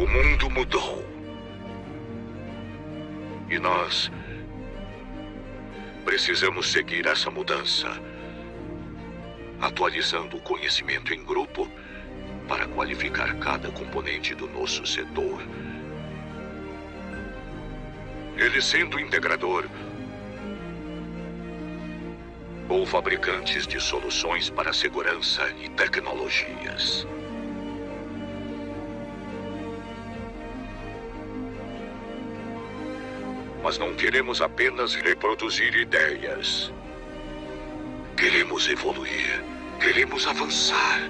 mundo mudou. E nós precisamos seguir essa mudança, atualizando o conhecimento em grupo para qualificar cada componente do nosso setor. Ele sendo integrador ou fabricantes de soluções para segurança e tecnologias. Mas não queremos apenas reproduzir ideias. Queremos evoluir. Queremos avançar.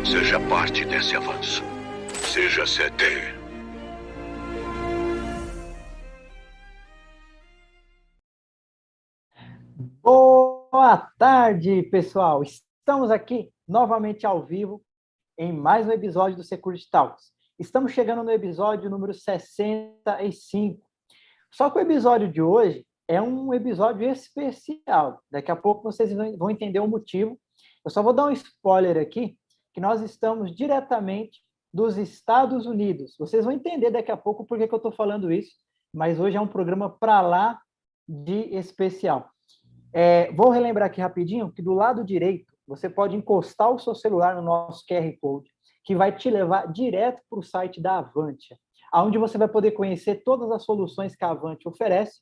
Seja parte desse avanço. Seja CD. Boa tarde, pessoal. Estamos aqui novamente ao vivo em mais um episódio do Security Talks. Estamos chegando no episódio número 65. Só que o episódio de hoje é um episódio especial. Daqui a pouco vocês vão entender o motivo. Eu só vou dar um spoiler aqui, que nós estamos diretamente dos Estados Unidos. Vocês vão entender daqui a pouco por que eu estou falando isso, mas hoje é um programa para lá de especial. Vou relembrar aqui rapidinho que do lado direito você pode encostar o seu celular no nosso QR Code, que vai te levar direto para o site da Avantia, onde você vai poder conhecer todas as soluções que a Avantia oferece.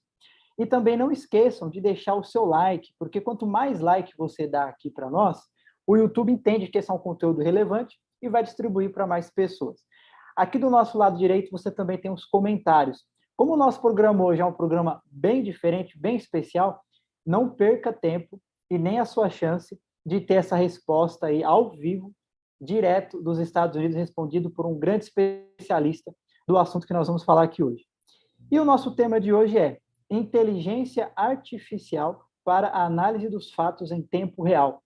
E também não esqueçam de deixar o seu like, porque quanto mais like você dá aqui para nós, o YouTube entende que esse é um conteúdo relevante e vai distribuir para mais pessoas. Aqui do nosso lado direito você também tem os comentários. Como o nosso programa hoje é um programa bem diferente, bem especial, não perca tempo e nem a sua chance de ter essa resposta aí ao vivo, direto dos Estados Unidos, respondido por um grande especialista do assunto que nós vamos falar aqui hoje. E o nosso tema de hoje é inteligência artificial para a análise dos fatos em tempo real,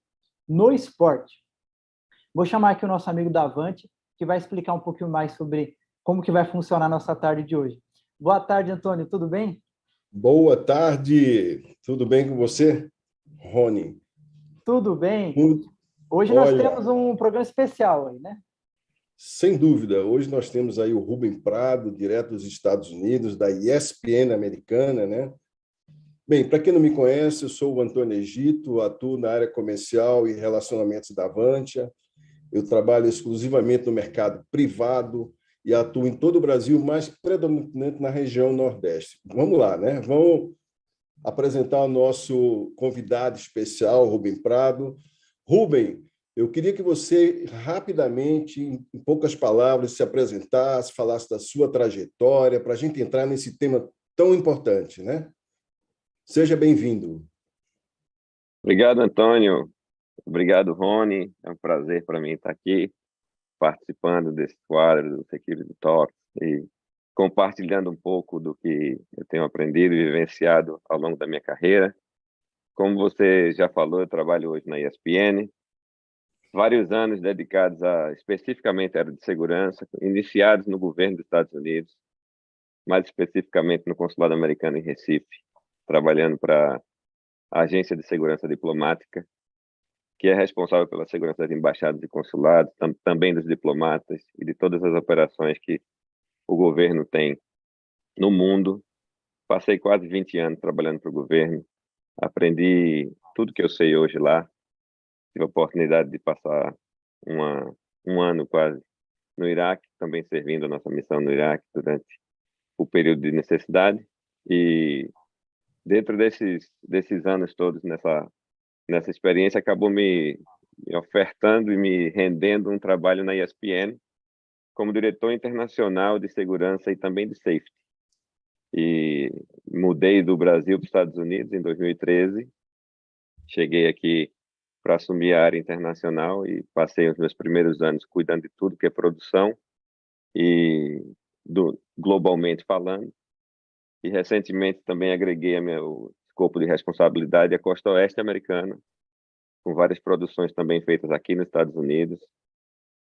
no esporte. Vou chamar aqui o nosso amigo Davante, que vai explicar um pouquinho mais sobre como que vai funcionar a nossa tarde de hoje. Boa tarde, Antônio, tudo bem? Boa tarde, tudo bem com você, Rony? Tudo bem. Hoje Olha, nós temos um programa especial aí, né? Sem dúvida, hoje nós temos aí o Rubem Prado, direto dos Estados Unidos, da ESPN americana, né? Bem, para quem não me conhece, eu sou o Antônio Egito, atuo na área comercial e relacionamentos da Avantia. Eu trabalho exclusivamente no mercado privado e atuo em todo o Brasil, mas predominantemente na região Nordeste. Vamos lá, né? Vamos apresentar o nosso convidado especial, Rubem Prado. Rubem, eu queria que você rapidamente, em poucas palavras, se apresentasse, falasse da sua trajetória, para a gente entrar nesse tema tão importante, né? Seja bem-vindo. Obrigado, Antônio. Obrigado, Rony. É um prazer para mim estar aqui, participando desse quadro do Security Talks e compartilhando um pouco do que eu tenho aprendido e vivenciado ao longo da minha carreira. Como você já falou, eu trabalho hoje na ESPN, vários anos dedicados especificamente à área de segurança, iniciados no governo dos Estados Unidos, mais especificamente no Consulado Americano em Recife, trabalhando para a Agência de Segurança Diplomática, que é responsável pela segurança das embaixadas e consulados, também dos diplomatas e de todas as operações que o governo tem no mundo. Passei quase 20 anos trabalhando para o governo, aprendi tudo que eu sei hoje lá, tive a oportunidade de passar um ano quase no Iraque, também servindo a nossa missão no Iraque durante o período de necessidade, e dentro desses anos todos nessa experiência, acabou me ofertando e me rendendo um trabalho na ESPN como diretor internacional de segurança e também de safety. E mudei do Brasil para os Estados Unidos em 2013. Cheguei aqui para assumir a área internacional e passei os meus primeiros anos cuidando de tudo que é produção e globalmente falando. E recentemente também agreguei a meu escopo de responsabilidade à costa oeste americana, com várias produções também feitas aqui nos Estados Unidos,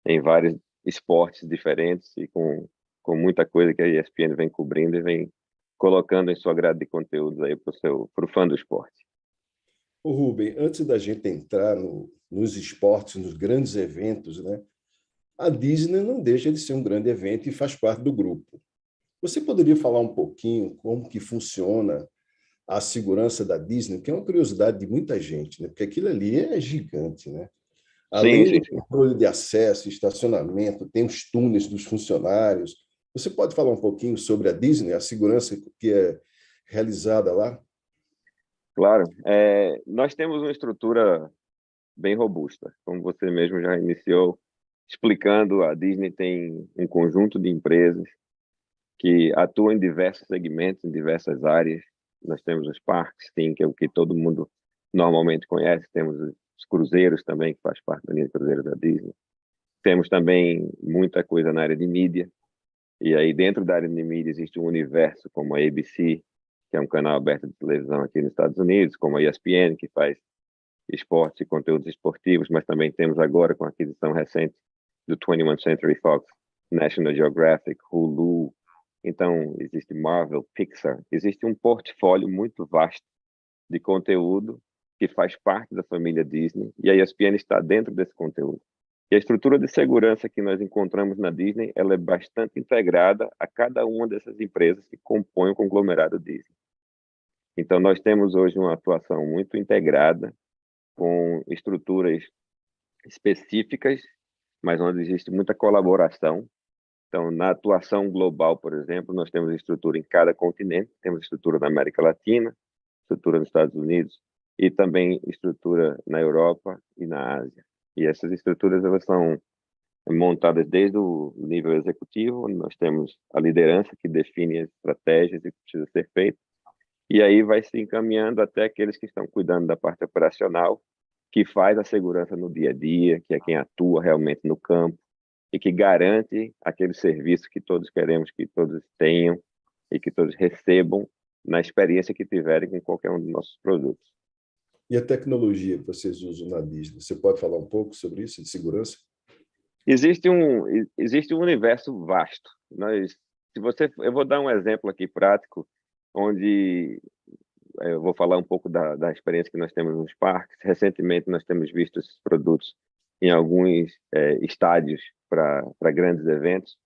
em vários esportes diferentes e com muita coisa que a ESPN vem cobrindo e vem colocando em sua grade de conteúdos aí para o fã do esporte. Rubem, antes da gente entrar nos esportes, nos grandes eventos, né? a Disney não deixa de ser um grande evento e faz parte do grupo. Você poderia falar um pouquinho como que funciona a segurança da Disney, que é uma curiosidade de muita gente, né? Porque aquilo ali é gigante, né? Sim, Além sim, do sim. controle de acesso, estacionamento, tem os túneis dos funcionários. Você pode falar um pouquinho sobre a Disney, a segurança que é realizada lá? Claro. Nós temos uma estrutura bem robusta. Como você mesmo já iniciou explicando, a Disney tem um conjunto de empresas que atuam em diversos segmentos, em diversas áreas. Nós temos os parques, sim, que é o que todo mundo normalmente conhece. Temos os cruzeiros também, que faz parte da linha de cruzeiros da Disney. Temos também muita coisa na área de mídia. E aí, dentro da área de mídia, existe um universo como a ABC, que é um canal aberto de televisão aqui nos Estados Unidos, como a ESPN, que faz esportes e conteúdos esportivos, mas também temos agora, com a aquisição recente do 21st Century Fox, National Geographic, Hulu. Então, existe Marvel, Pixar. Existe um portfólio muito vasto de conteúdo que faz parte da família Disney, e a ESPN está dentro desse conteúdo. E a estrutura de segurança que nós encontramos na Disney, ela é bastante integrada a cada uma dessas empresas que compõem o conglomerado Disney. Então, nós temos hoje uma atuação muito integrada, com estruturas específicas, mas onde existe muita colaboração. Então, na atuação global, por exemplo, nós temos estrutura em cada continente, temos estrutura na América Latina, estrutura nos Estados Unidos e também estrutura na Europa e na Ásia. E essas estruturas, elas são montadas desde o nível executivo, onde nós temos a liderança que define as estratégias e o que precisa ser feito, e aí vai se encaminhando até aqueles que estão cuidando da parte operacional, que faz a segurança no dia a dia, que é quem atua realmente no campo e que garante aquele serviço que todos queremos que todos tenham e que todos recebam na experiência que tiverem com qualquer um dos nossos produtos. E a tecnologia que vocês usam na Disney? Você pode falar um pouco sobre isso, de segurança? Existe um universo vasto. Eu vou dar um exemplo aqui prático, onde eu vou falar um pouco da experiência que nós temos nos parques. Recentemente, nós temos visto esses produtos em alguns estádios para grandes eventos,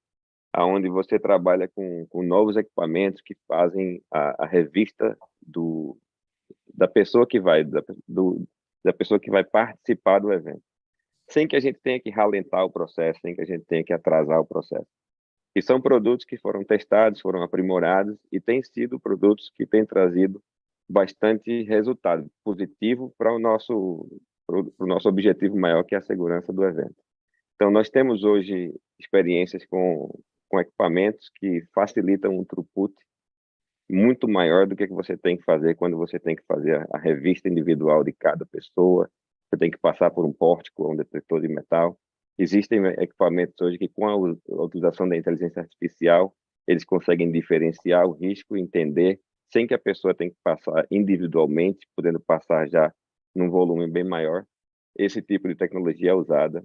aonde você trabalha com novos equipamentos que fazem a revista da pessoa que da pessoa que vai participar do evento, sem que a gente tenha que ralentar o processo, sem que a gente tenha que atrasar o processo. E são produtos que foram testados, foram aprimorados e têm sido produtos que têm trazido bastante resultado positivo para o nosso objetivo maior, que é a segurança do evento. Então, nós temos hoje experiências com equipamentos que facilitam um throughput muito maior do que você tem que fazer quando você tem que fazer a revista individual de cada pessoa. Você tem que passar por um pórtico, um detector de metal. Existem equipamentos hoje que, com a utilização da inteligência artificial, eles conseguem diferenciar o risco, entender, sem que a pessoa tenha que passar individualmente, podendo passar já num volume bem maior. Esse tipo de tecnologia é usada.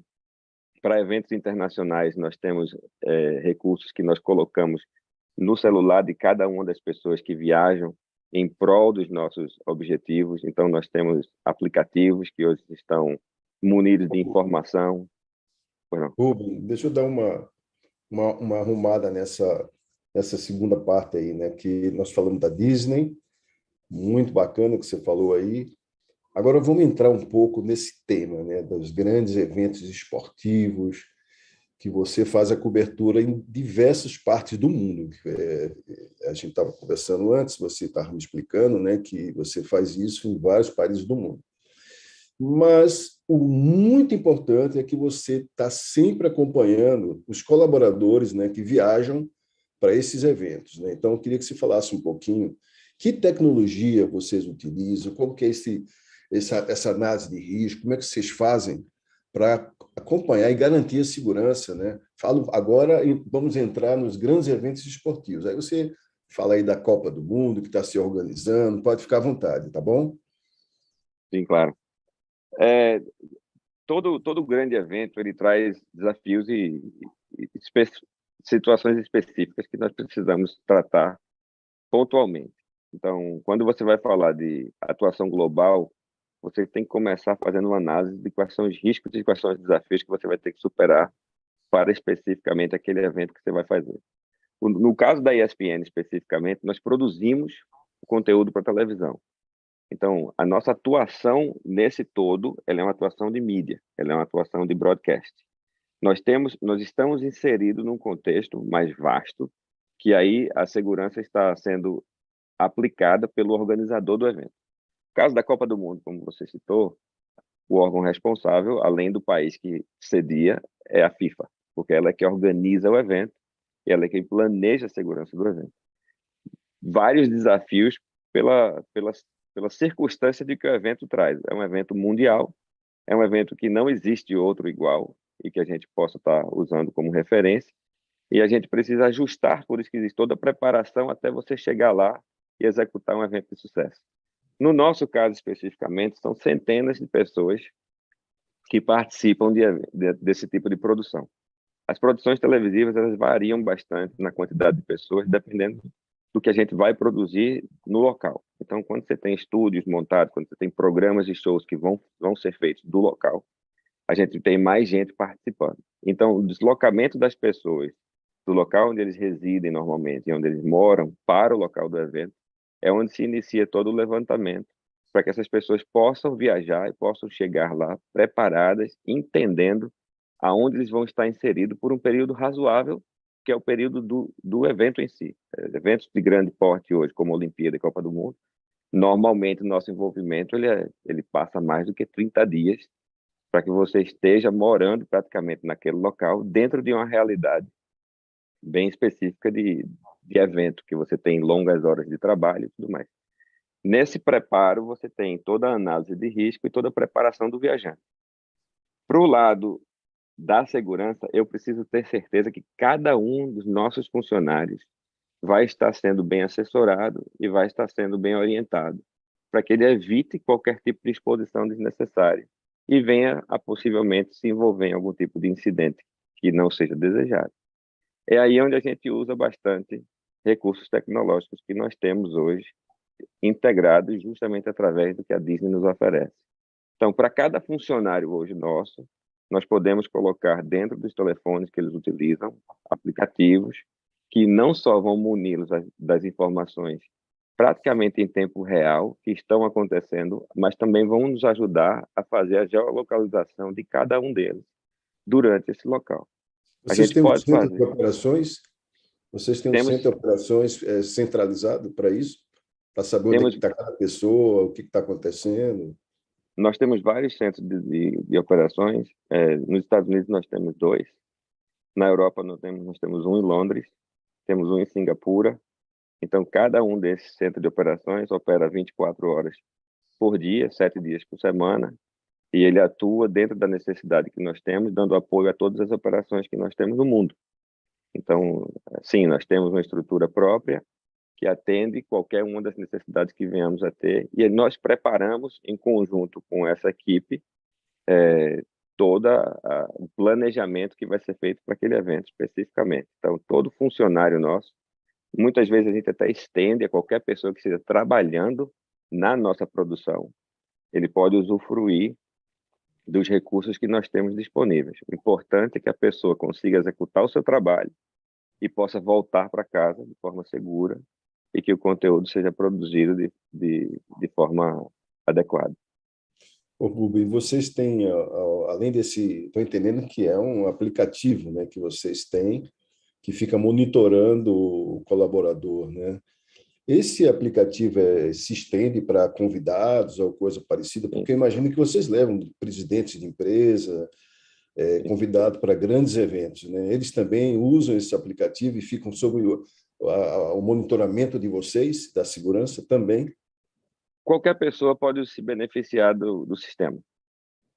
Para eventos internacionais, nós temos recursos que nós colocamos no celular de cada uma das pessoas que viajam em prol dos nossos objetivos. Então, nós temos aplicativos que hoje estão munidos de informação. Rubem, deixa eu dar uma arrumada nessa segunda parte aí, né? Que nós falamos da Disney, muito bacana o que você falou aí. Agora vamos entrar um pouco nesse tema, né? Dos grandes eventos esportivos, que você faz a cobertura em diversas partes do mundo. A gente estava conversando antes, você estava me explicando, né, que você faz isso em vários países do mundo. Mas o muito importante é que você está sempre acompanhando os colaboradores, né, que viajam para esses eventos, né? Então, eu queria que você falasse um pouquinho que tecnologia vocês utilizam, como que é essa análise de risco, como é que vocês fazem para acompanhar e garantir a segurança, né? Falo agora, vamos entrar nos grandes eventos esportivos. Aí você fala aí da Copa do Mundo, que está se organizando, pode ficar à vontade, tá bom? Sim, claro. Todo grande evento, ele traz desafios e situações específicas que nós precisamos tratar pontualmente. Então, quando você vai falar de atuação global, você tem que começar fazendo uma análise de quais são os riscos e quais são os desafios que você vai ter que superar para especificamente aquele evento que você vai fazer. No caso da ESPN especificamente, nós produzimos o conteúdo para televisão. Então, a nossa atuação nesse todo, ela é uma atuação de mídia, ela é uma atuação de broadcast. Nós estamos inseridos num contexto mais vasto, que aí a segurança está sendo aplicada pelo organizador do evento. No caso da Copa do Mundo, como você citou, o órgão responsável, além do país que cedia, é a FIFA, porque ela é que organiza o evento e ela é quem planeja a segurança do evento. Vários desafios pela circunstância de que o evento traz. É um evento mundial, é um evento que não existe outro igual e que a gente possa estar usando como referência, e a gente precisa ajustar, por isso que existe toda a preparação até você chegar lá e executar um evento de sucesso. No nosso caso, especificamente, são centenas de pessoas que participam desse tipo de produção. As produções televisivas, elas variam bastante na quantidade de pessoas, dependendo do que a gente vai produzir no local. Então, quando você tem estúdios montados, quando você tem programas de shows que vão ser feitos do local, a gente tem mais gente participando. Então, o deslocamento das pessoas do local onde eles residem normalmente e onde eles moram para o local do evento é onde se inicia todo o levantamento para que essas pessoas possam viajar e possam chegar lá preparadas, entendendo aonde eles vão estar inseridos por um período razoável, que é o período do evento em si. Eventos de grande porte hoje, como a Olimpíada e Copa do Mundo, normalmente o nosso envolvimento ele passa mais do que 30 dias para que você esteja morando praticamente naquele local, dentro de uma realidade bem específica de evento, que você tem longas horas de trabalho e tudo mais. Nesse preparo, você tem toda a análise de risco e toda a preparação do viajante. Para o lado da segurança, eu preciso ter certeza que cada um dos nossos funcionários vai estar sendo bem assessorado e vai estar sendo bem orientado, para que ele evite qualquer tipo de exposição desnecessária e venha a possivelmente se envolver em algum tipo de incidente que não seja desejado. É aí onde a gente usa bastante recursos tecnológicos que nós temos hoje, integrados justamente através do que a Disney nos oferece. Então, para cada funcionário hoje nosso, nós podemos colocar dentro dos telefones que eles utilizam aplicativos que não só vão muni-los das informações praticamente em tempo real que estão acontecendo, mas também vão nos ajudar a fazer a geolocalização de cada um deles durante esse local. Vocês têm um centro de operações? Vocês têm um centro de operações centralizado para isso? Para saber onde está cada pessoa, o que está acontecendo? Nós temos vários centros de operações. Nos Estados Unidos nós temos 2. Na Europa nós temos um em Londres, temos um em Singapura. Então, cada um desses centros de operações opera 24 horas por dia, 7 dias por semana, e ele atua dentro da necessidade que nós temos, dando apoio a todas as operações que nós temos no mundo. Então, sim, nós temos uma estrutura própria que atende qualquer uma das necessidades que venhamos a ter, e nós preparamos, em conjunto com essa equipe, todo o planejamento que vai ser feito para aquele evento especificamente. Então, todo funcionário nosso, muitas vezes a gente até estende a qualquer pessoa que esteja trabalhando na nossa produção, ele pode usufruir dos recursos que nós temos disponíveis. O importante é que a pessoa consiga executar o seu trabalho e possa voltar para casa de forma segura e que o conteúdo seja produzido de forma adequada. Ô, Rubem, vocês têm, além desse, estou entendendo que é um aplicativo, né, que vocês têm, que fica monitorando o colaborador, né? Esse aplicativo se estende para convidados ou coisa parecida? Porque eu imagino que vocês levam presidentes de empresa, convidados para grandes eventos, né? Eles também usam esse aplicativo e ficam sob o monitoramento de vocês, da segurança também? Qualquer pessoa pode se beneficiar do sistema.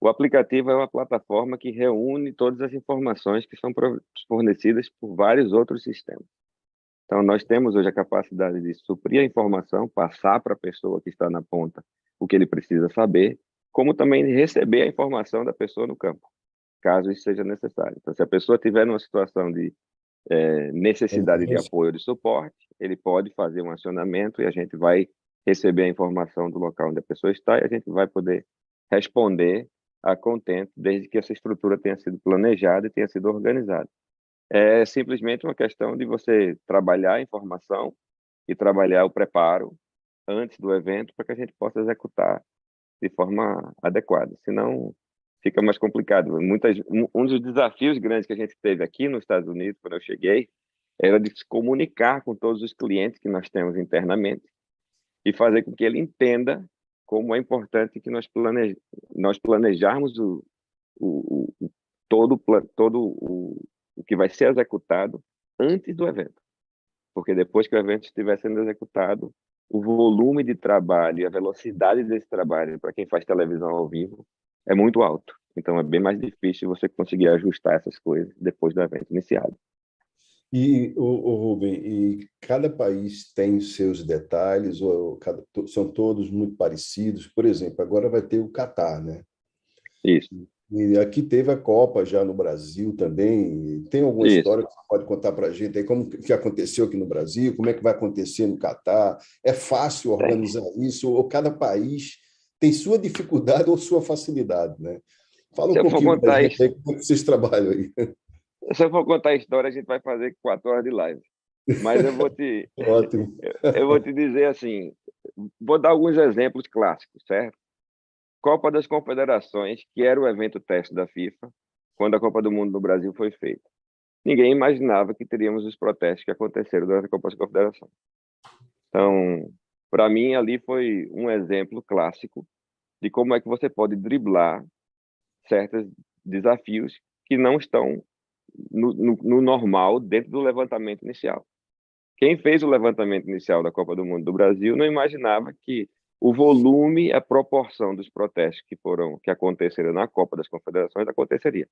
O aplicativo é uma plataforma que reúne todas as informações que são fornecidas por vários outros sistemas. Então, nós temos hoje a capacidade de suprir a informação, passar para a pessoa que está na ponta o que ele precisa saber, como também receber a informação da pessoa no campo, caso isso seja necessário. Então, se a pessoa tiver numa situação de necessidade de apoio, de suporte, ele pode fazer um acionamento e a gente vai receber a informação do local onde a pessoa está e a gente vai poder responder a contento, desde que essa estrutura tenha sido planejada e tenha sido organizada. É simplesmente uma questão de você trabalhar a informação e trabalhar o preparo antes do evento para que a gente possa executar de forma adequada. Senão, fica mais complicado. Um dos desafios grandes que a gente teve aqui nos Estados Unidos, quando eu cheguei, era de se comunicar com todos os clientes que nós temos internamente e fazer com que ele entenda como é importante que nós planejarmos o que vai ser executado antes do evento. Porque depois que o evento estiver sendo executado, o volume de trabalho e a velocidade desse trabalho, para quem faz televisão ao vivo, é muito alto. Então, é bem mais difícil você conseguir ajustar essas coisas depois do evento iniciado. E, o Rubem, e cada país tem seus detalhes, são todos muito parecidos? Por exemplo, agora vai ter o Catar, né? Isso. E aqui teve a Copa já no Brasil também. Tem alguma Isso. história que você pode contar para a gente aí? Como que aconteceu aqui no Brasil? Como é que vai acontecer no Catar? É fácil organizar isso? Ou cada país tem sua dificuldade ou sua facilidade, né? Fala um Se eu for pouquinho para a contar gente isso, aí como é que vocês trabalham aí. se eu for contar a história, a gente vai fazer 4 horas de live. Mas Ótimo. eu vou te dizer assim, vou dar alguns exemplos clássicos, certo? Copa das Confederações, que era o evento teste da FIFA, quando a Copa do Mundo no Brasil foi feita. Ninguém imaginava que teríamos os protestos que aconteceram durante a Copa das Confederações. Então, para mim, ali foi um exemplo clássico de como é que você pode driblar certos desafios que não estão no normal dentro do levantamento inicial. Quem fez o levantamento inicial da Copa do Mundo do Brasil não imaginava que o volume, a proporção dos protestos que aconteceram na Copa das Confederações aconteceria.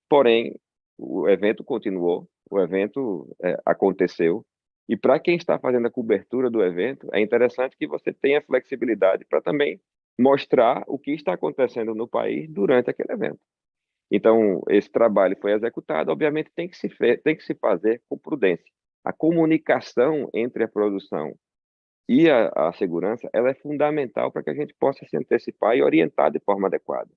Porém, o evento continuou, o evento aconteceu, e para quem está fazendo a cobertura do evento, é interessante que você tenha flexibilidade para também mostrar o que está acontecendo no país durante aquele evento. Então, esse trabalho foi executado, obviamente tem que se fazer com prudência. A comunicação entre a produção e a segurança, ela é fundamental para que a gente possa se antecipar e orientar de forma adequada.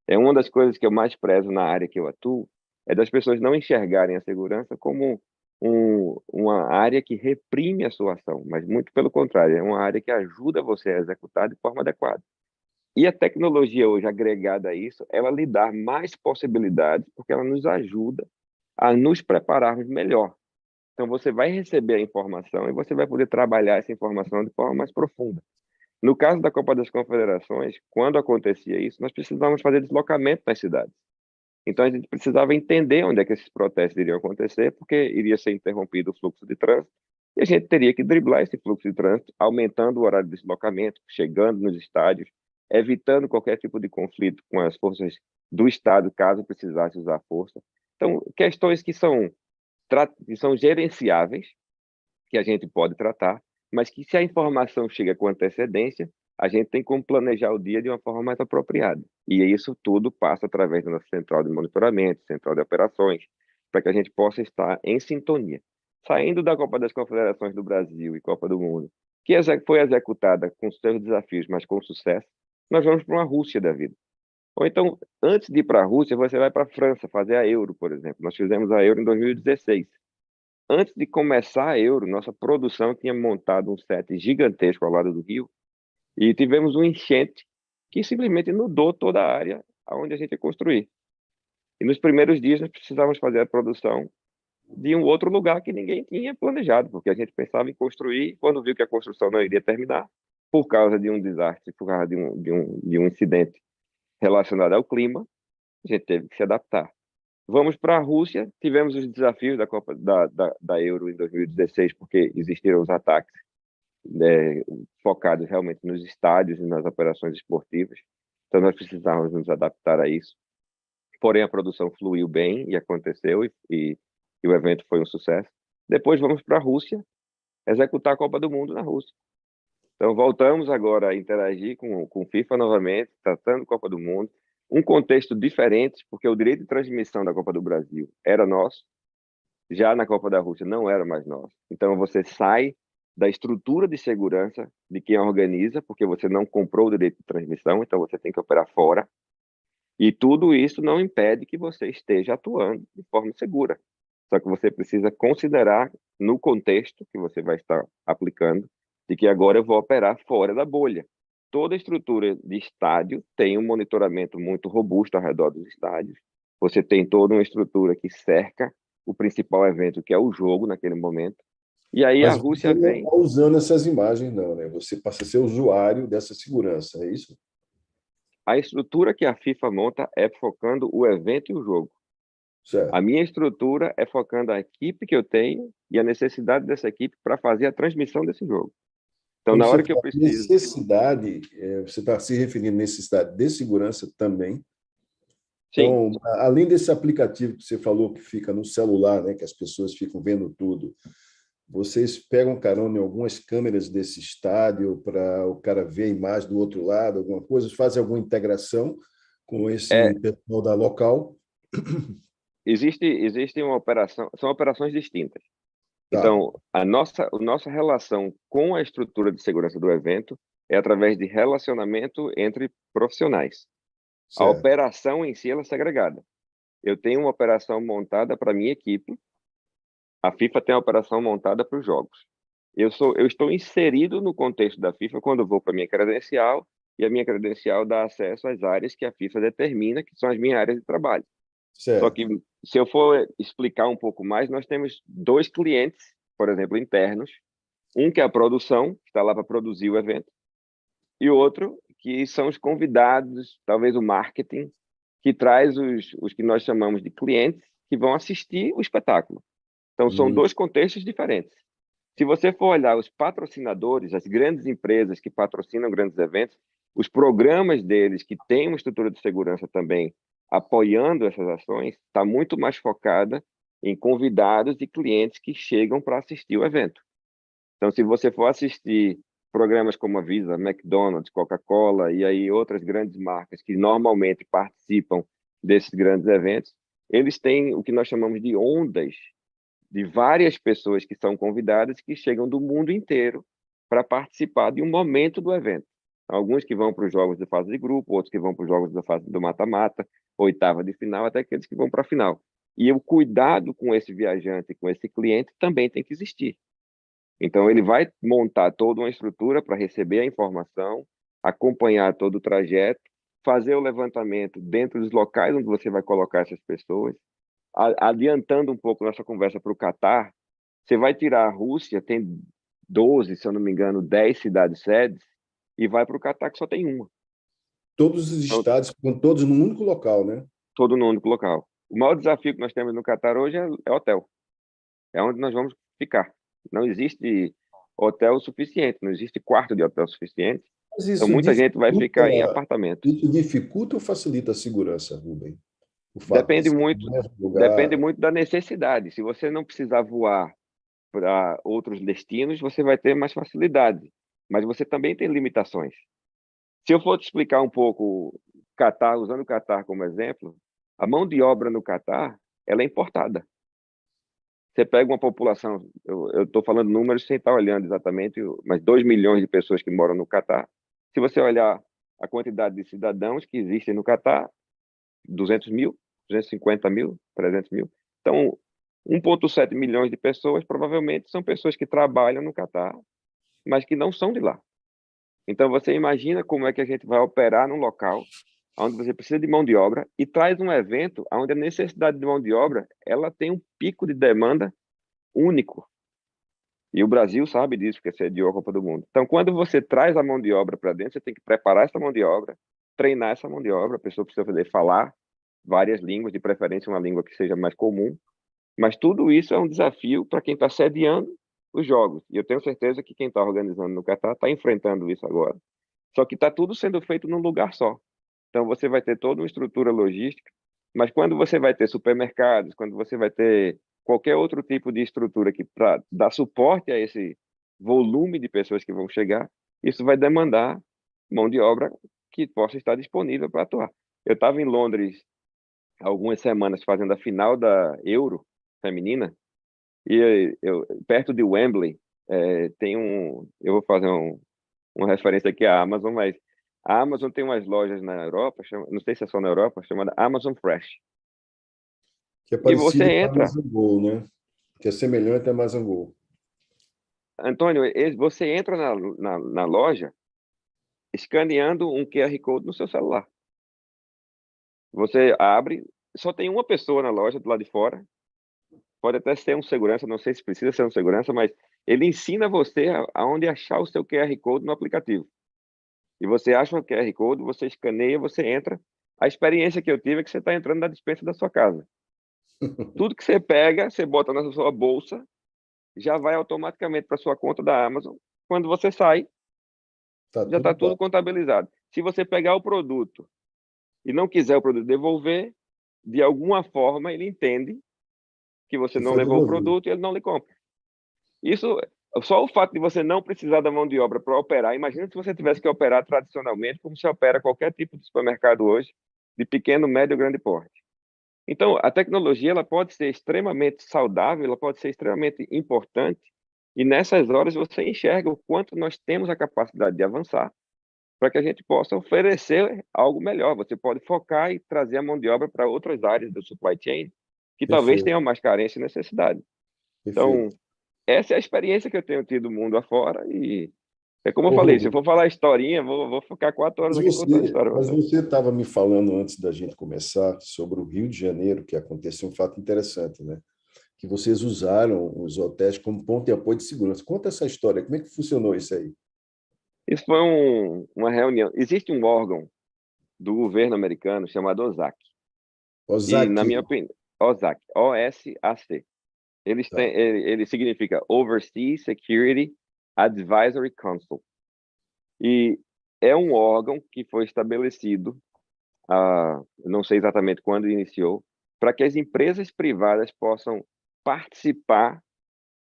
É uma das coisas que eu mais prezo na área que eu atuo, é das pessoas não enxergarem a segurança como uma área que reprime a sua ação, mas muito pelo contrário, é uma área que ajuda você a executar de forma adequada. E a tecnologia hoje agregada a isso, ela lhe dá mais possibilidades, porque ela nos ajuda a nos prepararmos melhor. Então, você vai receber a informação e você vai poder trabalhar essa informação de forma mais profunda. No caso da Copa das Confederações, quando acontecia isso, nós precisávamos fazer deslocamento nas cidades. Então, a gente precisava entender onde é que esses protestos iriam acontecer, porque iria ser interrompido o fluxo de trânsito, e a gente teria que driblar esse fluxo de trânsito, aumentando o horário de deslocamento, chegando nos estádios, evitando qualquer tipo de conflito com as forças do Estado, caso precisasse usar força. Então, questões que são gerenciáveis, que a gente pode tratar, mas que se a informação chega com antecedência, a gente tem como planejar o dia de uma forma mais apropriada. E isso tudo passa através da nossa central de monitoramento, central de operações, para que a gente possa estar em sintonia. Saindo da Copa das Confederações do Brasil e Copa do Mundo, que foi executada com seus desafios, mas com sucesso, nós vamos para uma Rússia da vida. Ou então, antes de ir para a Rússia, você vai para a França fazer a Euro, por exemplo. Nós fizemos a Euro em 2016. Antes de começar a Euro, nossa produção tinha montado um set gigantesco ao lado do Rio e tivemos um enchente que simplesmente inundou toda a área onde a gente ia construir. E nos primeiros dias nós precisávamos fazer a produção de um outro lugar que ninguém tinha planejado, porque a gente pensava em construir, e quando viu que a construção não iria terminar, por causa de um desastre, por causa de um incidente relacionado ao clima, a gente teve que se adaptar. Vamos para a Rússia, tivemos os desafios da Copa da Euro em 2016, porque existiram os ataques focados realmente nos estádios e nas operações esportivas, então nós precisávamos nos adaptar a isso. Porém, a produção fluiu bem e aconteceu, e o evento foi um sucesso. Depois vamos para a Rússia, executar a Copa do Mundo na Rússia. Então, voltamos agora a interagir com FIFA novamente, tratando a Copa do Mundo, um contexto diferente, porque o direito de transmissão da Copa do Brasil era nosso, já na Copa da Rússia não era mais nosso. Então, você sai da estrutura de segurança de quem organiza, porque você não comprou o direito de transmissão, então você tem que operar fora. E tudo isso não impede que você esteja atuando de forma segura. Só que você precisa considerar, no contexto que você vai estar aplicando, de que agora eu vou operar fora da bolha. Toda estrutura de estádio tem um monitoramento muito robusto ao redor dos estádios. Você tem toda uma estrutura que cerca o principal evento, que é o jogo naquele momento. E aí a Mas você Rússia não vem. está usando essas imagens, não, né? Você passa a ser usuário dessa segurança, é isso? A estrutura que a FIFA monta é focando o evento e o jogo. A Certo. minha estrutura é focando a equipe que eu tenho e a necessidade dessa equipe para fazer a transmissão desse jogo. Então, Quando na você hora que eu fala preciso, necessidade, você está se referindo à necessidade de segurança também. sim, Então, além desse aplicativo que você falou que fica no celular, né, que as pessoas ficam vendo tudo, vocês pegam carona em algumas câmeras desse estádio para o cara ver a imagem do outro lado, alguma coisa, fazem alguma integração com esse é, pessoal da local? existe uma operação, são operações distintas. Tá, Então, a nossa relação com a estrutura de segurança do evento é através de relacionamento entre profissionais. A certo. operação em si ela é segregada. Eu tenho uma operação montada para a minha equipe, a FIFA tem a operação montada para os jogos. Eu estou inserido no contexto da FIFA quando eu vou para a minha credencial, e a minha credencial dá acesso às áreas que a FIFA determina, que são as minhas áreas de trabalho. Só Certo. que, se eu for explicar um pouco mais, nós temos dois clientes, por exemplo, internos. Um que é a produção, que está lá para produzir o evento, e outro que são os convidados, talvez o marketing, que traz os que nós chamamos de clientes, que vão assistir o espetáculo. Então, são Hum, dois contextos diferentes. Se você for olhar os patrocinadores, as grandes empresas que patrocinam grandes eventos, os programas deles, que têm uma estrutura de segurança também apoiando essas ações, está muito mais focada em convidados e clientes que chegam para assistir o evento. Então, se você for assistir programas como a Visa, McDonald's, Coca-Cola e aí outras grandes marcas que normalmente participam desses grandes eventos, eles têm o que nós chamamos de ondas de várias pessoas que são convidadas que chegam do mundo inteiro para participar de um momento do evento. Alguns que vão para os jogos de fase de grupo, outros que vão para os jogos da fase do mata-mata, oitava de final, até aqueles que vão para a final. E o cuidado com esse viajante, com esse cliente, também tem que existir. Então, ele vai montar toda uma estrutura para receber a informação, acompanhar todo o trajeto, fazer o levantamento dentro dos locais onde você vai colocar essas pessoas. Adiantando um pouco nossa conversa para o Catar, você vai tirar a Rússia, tem 12, se eu não me engano, 10 cidades-sedes, e vai para o Catar, que só tem uma. todos os Então, estados ficam todos num único local, né? todo no único local. O maior desafio que nós temos no Catar hoje é hotel. É onde nós vamos ficar. Não existe hotel suficiente, não existe quarto de hotel suficiente. Mas Então, muita gente vai ficar em apartamento. isso dificulta ou facilita a segurança, Rubem? O fato de Depende ser muito, no mesmo depende lugar. muito da necessidade. Se você não precisar voar para outros destinos, você vai ter mais facilidade. Mas você também tem limitações. Se eu for te explicar um pouco Catar, usando o Catar como exemplo, a mão de obra no Catar, ela é importada. Você pega uma população, eu estou falando números sem estar olhando exatamente, mas 2 milhões de pessoas que moram no Catar. Se você olhar a quantidade de cidadãos que existem no Catar, 200 mil, 250 mil, 300 mil. Então, 1,7 milhões de pessoas provavelmente são pessoas que trabalham no Catar, mas que não são de lá. Então, você imagina como é que a gente vai operar num local onde você precisa de mão de obra e traz um evento onde a necessidade de mão de obra ela tem um pico de demanda único. E o Brasil sabe disso, porque sediou a Copa do Mundo. Então, quando você traz a mão de obra para dentro, você tem que preparar essa mão de obra, treinar essa mão de obra, a pessoa precisa poder falar várias línguas, de preferência uma língua que seja mais comum. Mas tudo isso é um desafio para quem está sediando os jogos. E eu tenho certeza que quem está organizando no Catar está enfrentando isso agora. Só que está tudo sendo feito num lugar só. Então, você vai ter toda uma estrutura logística, mas quando você vai ter supermercados, quando você vai ter qualquer outro tipo de estrutura que para dar suporte a esse volume de pessoas que vão chegar, isso vai demandar mão de obra que possa estar disponível para atuar. Eu estava em Londres há algumas semanas fazendo a final da Euro feminina e perto de Wembley tem eu vou fazer uma referência aqui à Amazon, mas A Amazon tem umas lojas na Europa, não sei se é só na Europa, chamada Amazon Fresh. Que é E você parecido com a entra, Amazon Go, né? Que é semelhante à Amazon Go. Antônio, você entra na loja escaneando um QR Code no seu celular. Você abre, só tem uma pessoa na loja do lado de fora, pode até ser um segurança, não sei se precisa ser um segurança, mas ele ensina você aonde achar o seu QR Code no aplicativo. E você acha o QR Code, você escaneia, você entra. A experiência que eu tive é que você está entrando na despensa da sua casa. Tudo que você pega, você bota na sua bolsa, já vai automaticamente para sua conta da Amazon. Quando você sai, Tá já está tudo tudo pago. contabilizado. Se você pegar o produto e não quiser o produto devolver, de alguma forma ele entende que você Que não foi levou o devolvido. produto e ele não lhe compra. Isso, só o fato de você não precisar da mão de obra para operar, imagina se você tivesse que operar tradicionalmente, como se opera qualquer tipo de supermercado hoje, de pequeno, médio ou grande porte. Então, a tecnologia ela pode ser extremamente saudável, ela pode ser extremamente importante, e nessas horas você enxerga o quanto nós temos a capacidade de avançar para que a gente possa oferecer algo melhor. Você pode focar e trazer a mão de obra para outras áreas do supply chain que talvez Perfeito, tenham mais carência e necessidade. perfeito. Então, essa é a experiência que eu tenho tido mundo afora e é como eu Ô, falei, se eu Rubem, for falar historinha, vou ficar 4 horas aqui contando história para mas você. você estava me falando antes da gente começar sobre o Rio de Janeiro, que aconteceu um fato interessante, né? Que vocês usaram os hotéis como ponto de apoio de segurança. Conta essa história, como é que funcionou isso aí? Isso foi uma reunião. Existe um órgão do governo americano chamado OSAC. E, na minha Ozaki, opinião, OSAC, OSAC. tá. Ele significa Overseas Security Advisory Council. E é um órgão que foi estabelecido, não sei exatamente quando iniciou, para que as empresas privadas possam participar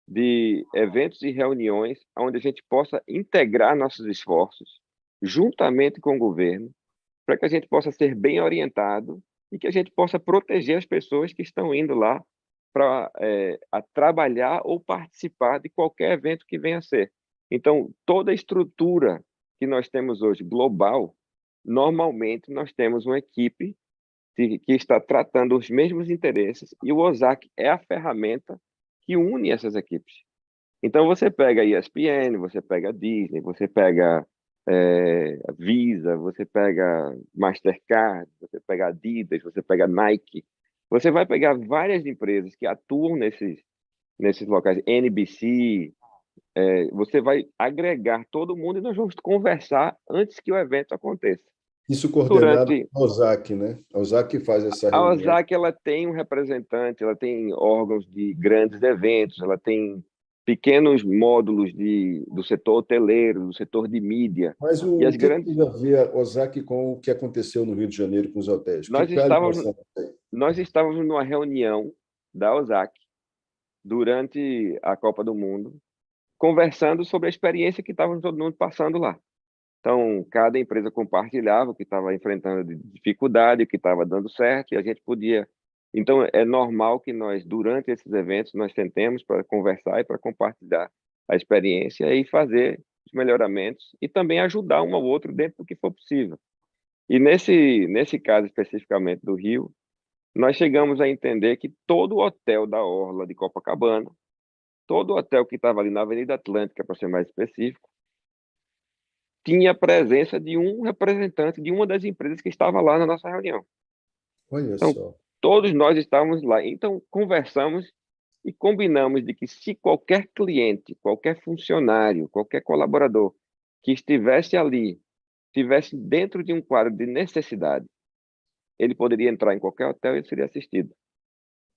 de eventos e reuniões onde a gente possa integrar nossos esforços juntamente com o governo, para que a gente possa ser bem orientado e que a gente possa proteger as pessoas que estão indo lá para a trabalhar ou participar de qualquer evento que venha a ser. Então, toda a estrutura que nós temos hoje global, normalmente nós temos uma equipe que está tratando os mesmos interesses e o OSAC é a ferramenta que une essas equipes. Então você pega a ESPN, você pega a Disney, você pega a Visa, você pega Mastercard, você pega Adidas, você pega Nike. Você vai pegar várias empresas que atuam nesses locais, NBC, você vai agregar todo mundo e nós vamos conversar antes que o evento aconteça. Isso coordenado Durante pela Ozaki, né? A Ozaki faz essa a reunião. OSAC, ela tem um representante, ela tem órgãos de grandes eventos, ela tem pequenos módulos do setor hoteleiro, do setor de mídia. Mas E o as que grandes. teve a ver a Ozaki com o que aconteceu no Rio de Janeiro com os hotéis? Nós Qual é a estávamos, ligação? nós estávamos numa reunião da OSAC durante a Copa do Mundo, conversando sobre a experiência que estava todo mundo passando lá. Então, cada empresa compartilhava o que estava enfrentando de dificuldade, o que estava dando certo, e a gente podia. Então, é normal que nós, durante esses eventos, nós tentemos para conversar e para compartilhar a experiência e fazer os melhoramentos e também ajudar um ao outro dentro do que for possível. E nesse caso especificamente do Rio, nós chegamos a entender que todo hotel da Orla de Copacabana, todo hotel que estava ali na Avenida Atlântica, para ser mais específico, tinha a presença de um representante de uma das empresas que estava lá na nossa reunião. Olha Então, só. todos nós estávamos lá. Então, conversamos e combinamos de que se qualquer cliente, qualquer funcionário, qualquer colaborador que estivesse ali, estivesse dentro de um quadro de necessidade, ele poderia entrar em qualquer hotel e ele seria assistido.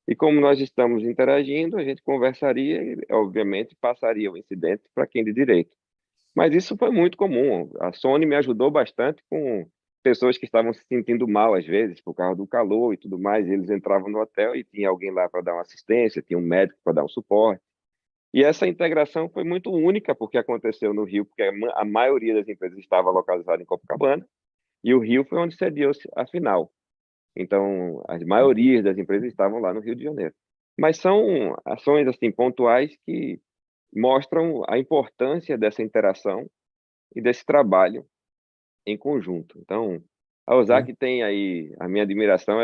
E como nós estamos interagindo, a gente conversaria e, obviamente, passaria o incidente para quem de direito. Mas isso foi muito comum. A Sony me ajudou bastante com pessoas que estavam se sentindo mal, às vezes, por causa do calor e tudo mais. Eles entravam no hotel e tinha alguém lá para dar uma assistência, tinha um médico para dar um suporte. E essa integração foi muito única, porque aconteceu no Rio, porque a maioria das empresas estava localizada em Copacabana, e o Rio foi onde sediou-se a final. Então, as maiorias das empresas estavam lá no Rio de Janeiro. Mas são ações assim pontuais que mostram a importância dessa interação e desse trabalho em conjunto. Então, a OSAC tem aí, a minha admiração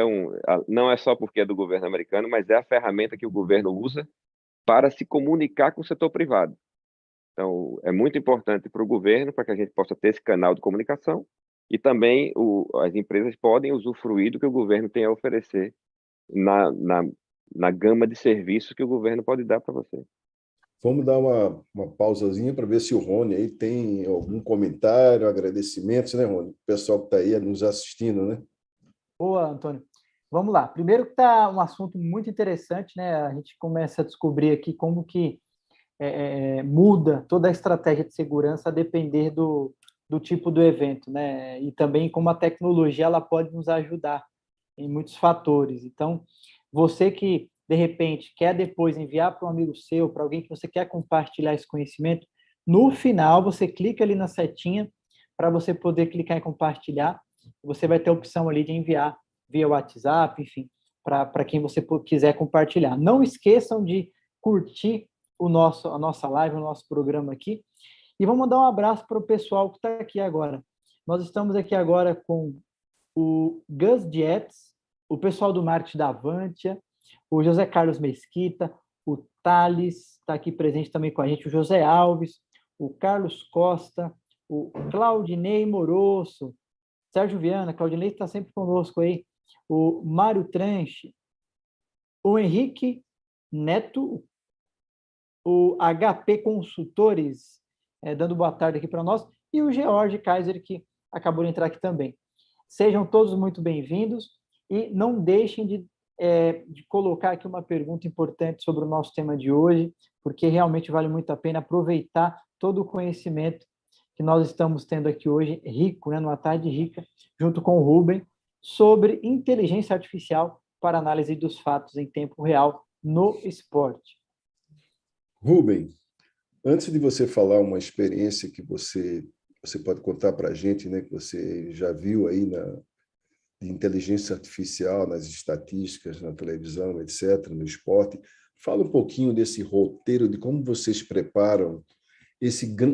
não é só porque é do governo americano, mas é a ferramenta que o governo usa para se comunicar com o setor privado. Então, é muito importante para o governo, para que a gente possa ter esse canal de comunicação, e também as empresas podem usufruir do que o governo tem a oferecer na gama de serviços que o governo pode dar para você. Vamos dar uma pausazinha para ver se o Rony aí tem algum comentário, agradecimentos, né, Rony? O pessoal que está aí nos assistindo, né? Boa, Antônio. Vamos lá. Primeiro que está um assunto muito interessante, né? A gente começa a descobrir aqui como que muda toda a estratégia de segurança a depender do tipo do evento, né? E também como a tecnologia ela pode nos ajudar em muitos fatores. Então, você que, de repente, quer depois enviar para um amigo seu, para alguém que você quer compartilhar esse conhecimento, no final você clica ali na setinha para você poder clicar em compartilhar. Você vai ter a opção ali de enviar via WhatsApp, enfim, para quem você quiser compartilhar. Não esqueçam de curtir a nossa live, o nosso programa aqui. E vamos mandar um abraço para o pessoal que está aqui agora. Nós estamos aqui agora com o Gus Dietz, o pessoal do marketing da Avantia, o José Carlos Mesquita, o Thales está aqui presente também com a gente, o José Alves, o Carlos Costa, o Claudinei Moroso, Sérgio Viana, Claudinei está sempre conosco aí, o Mário Tranche, o Henrique Neto, o HP Consultores, dando boa tarde aqui para nós, e o George Kaiser, que acabou de entrar aqui também. Sejam todos muito bem-vindos e não deixem de colocar aqui uma pergunta importante sobre o nosso tema de hoje, porque realmente vale muito a pena aproveitar todo o conhecimento que nós estamos tendo aqui hoje, rico, né, numa tarde rica, junto com o Rubem, sobre inteligência artificial para análise dos fatos em tempo real no esporte. Rubem, antes de você falar uma experiência que você pode contar para a gente, né, que você já viu aí de inteligência artificial nas estatísticas, na televisão, etc., no esporte, fala um pouquinho desse roteiro, de como vocês preparam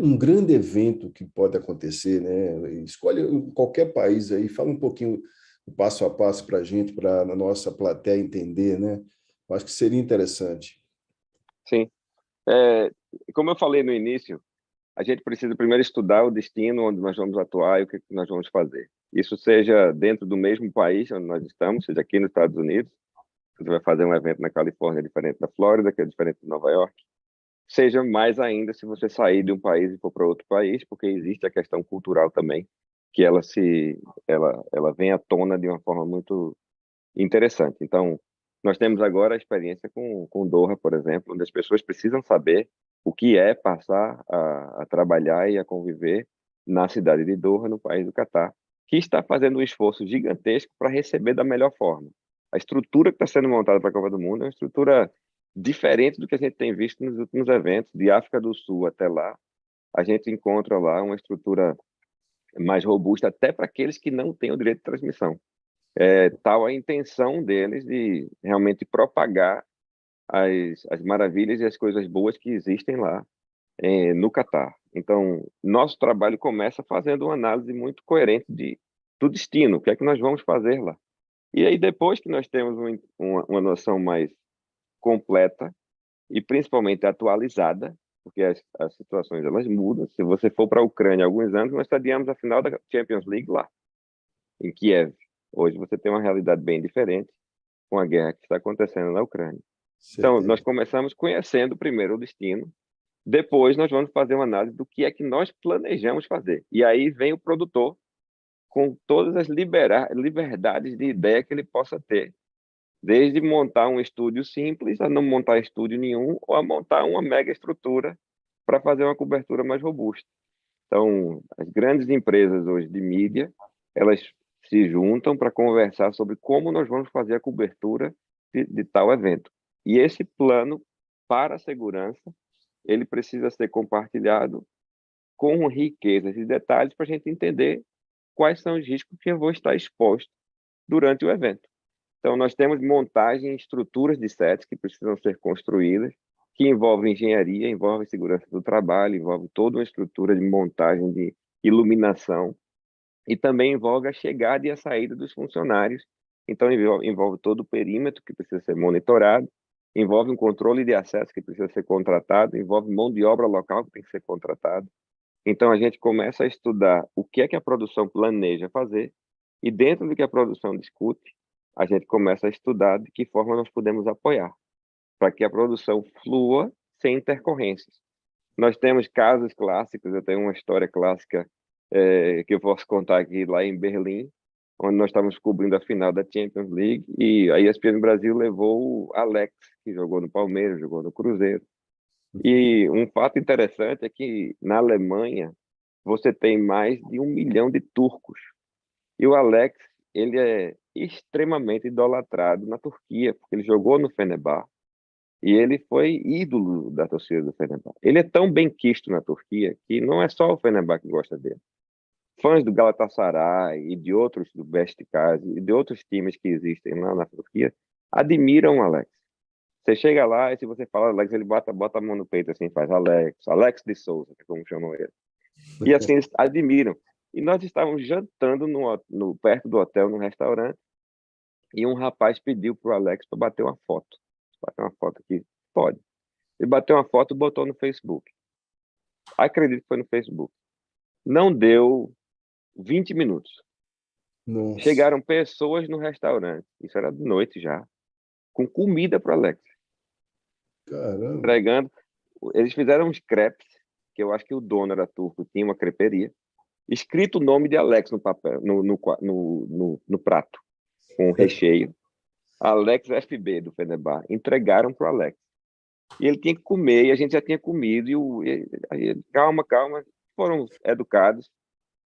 um grande evento que pode acontecer, né? Escolhe qualquer país aí, fala um pouquinho o passo a passo para a gente, para a nossa plateia entender, né? Eu acho que seria interessante. Sim. Como eu falei no início, a gente precisa primeiro estudar o destino onde nós vamos atuar e o que nós vamos fazer. Isso seja dentro do mesmo país onde nós estamos, seja aqui nos Estados Unidos, você vai fazer um evento na Califórnia diferente da Flórida, que é diferente de Nova York, seja mais ainda se você sair de um país e for para outro país, porque existe a questão cultural também, que ela vem à tona de uma forma muito interessante. Então, nós temos agora a experiência com Doha, por exemplo, onde as pessoas precisam saber o que é passar a trabalhar e a conviver na cidade de Doha, no país do Catar, que está fazendo um esforço gigantesco para receber da melhor forma. A estrutura que está sendo montada para a Copa do Mundo é uma estrutura diferente do que a gente tem visto nos últimos eventos, de África do Sul até lá. A gente encontra lá uma estrutura mais robusta, até para aqueles que não têm o direito de transmissão. Tal a intenção deles de realmente propagar as maravilhas e as coisas boas que existem lá no Catar. Então, nosso trabalho começa fazendo uma análise muito coerente do destino, o que é que nós vamos fazer lá. E aí, depois que nós temos uma noção mais completa e principalmente atualizada, porque as situações elas mudam. Se você for para a Ucrânia há alguns anos, nós estaríamos a final da Champions League lá, em Kiev. Hoje você tem uma realidade bem diferente com a guerra que está acontecendo na Ucrânia. Então, nós começamos conhecendo primeiro o destino, depois nós vamos fazer uma análise do que é que nós planejamos fazer. E aí vem o produtor com todas as liberdades de ideia que ele possa ter, desde montar um estúdio simples, a não montar estúdio nenhum, ou a montar uma mega estrutura para fazer uma cobertura mais robusta. Então, as grandes empresas hoje de mídia, elas se juntam para conversar sobre como nós vamos fazer a cobertura de tal evento. E esse plano para a segurança, ele precisa ser compartilhado com riquezas e detalhes para a gente entender quais são os riscos que eu vou estar exposto durante o evento. Então, nós temos montagem, estruturas de sets que precisam ser construídas, que envolvem engenharia, envolvem segurança do trabalho, envolve toda uma estrutura de montagem de iluminação, e também envolve a chegada e a saída dos funcionários. Então, envolve todo o perímetro que precisa ser monitorado, envolve um controle de acesso que precisa ser contratado, envolve mão de obra local que tem que ser contratado. Então, a gente começa a estudar o que é que a produção planeja fazer, e dentro do que a produção discute, a gente começa a estudar de que forma nós podemos apoiar, para que a produção flua sem intercorrências. Nós temos casos clássicos, eu tenho uma história clássica que eu posso contar aqui lá em Berlim, onde nós estávamos cobrindo a final da Champions League, e a ESPN Brasil levou o Alex, que jogou no Palmeiras, jogou no Cruzeiro. E um fato interessante é que na Alemanha você tem mais de 1 milhão de turcos. E o Alex, ele é extremamente idolatrado na Turquia, porque ele jogou no Fenerbahçe e ele foi ídolo da torcida do Fenerbahçe. Ele é tão bem quisto na Turquia que não é só o Fenerbahçe que gosta dele. Fãs do Galatasaray e de outros, do Beşiktaş e de outros times que existem lá na Turquia, admiram o Alex. Você chega lá e se você fala Alex, ele bota a mão no peito assim, faz Alex de Souza, que é como chamam ele. E assim, eles admiram. E nós estávamos jantando perto do hotel, num restaurante, e um rapaz pediu para o Alex para bater uma foto. Bater uma foto aqui? Pode. Ele bateu uma foto e botou no Facebook. Acredito que foi no Facebook. Não deu 20 minutos. Nossa. Chegaram pessoas no restaurante, isso era de noite já, com comida para o Alex. Caramba. Entregando. Eles fizeram uns crepes, que eu acho que o dono era turco, tinha uma creperia, escrito o nome de Alex no papel, no prato, com recheio. Alex FB, do Fenerbahçe. Entregaram para o Alex. E ele tinha que comer, e a gente já tinha comido, calma, foram educados.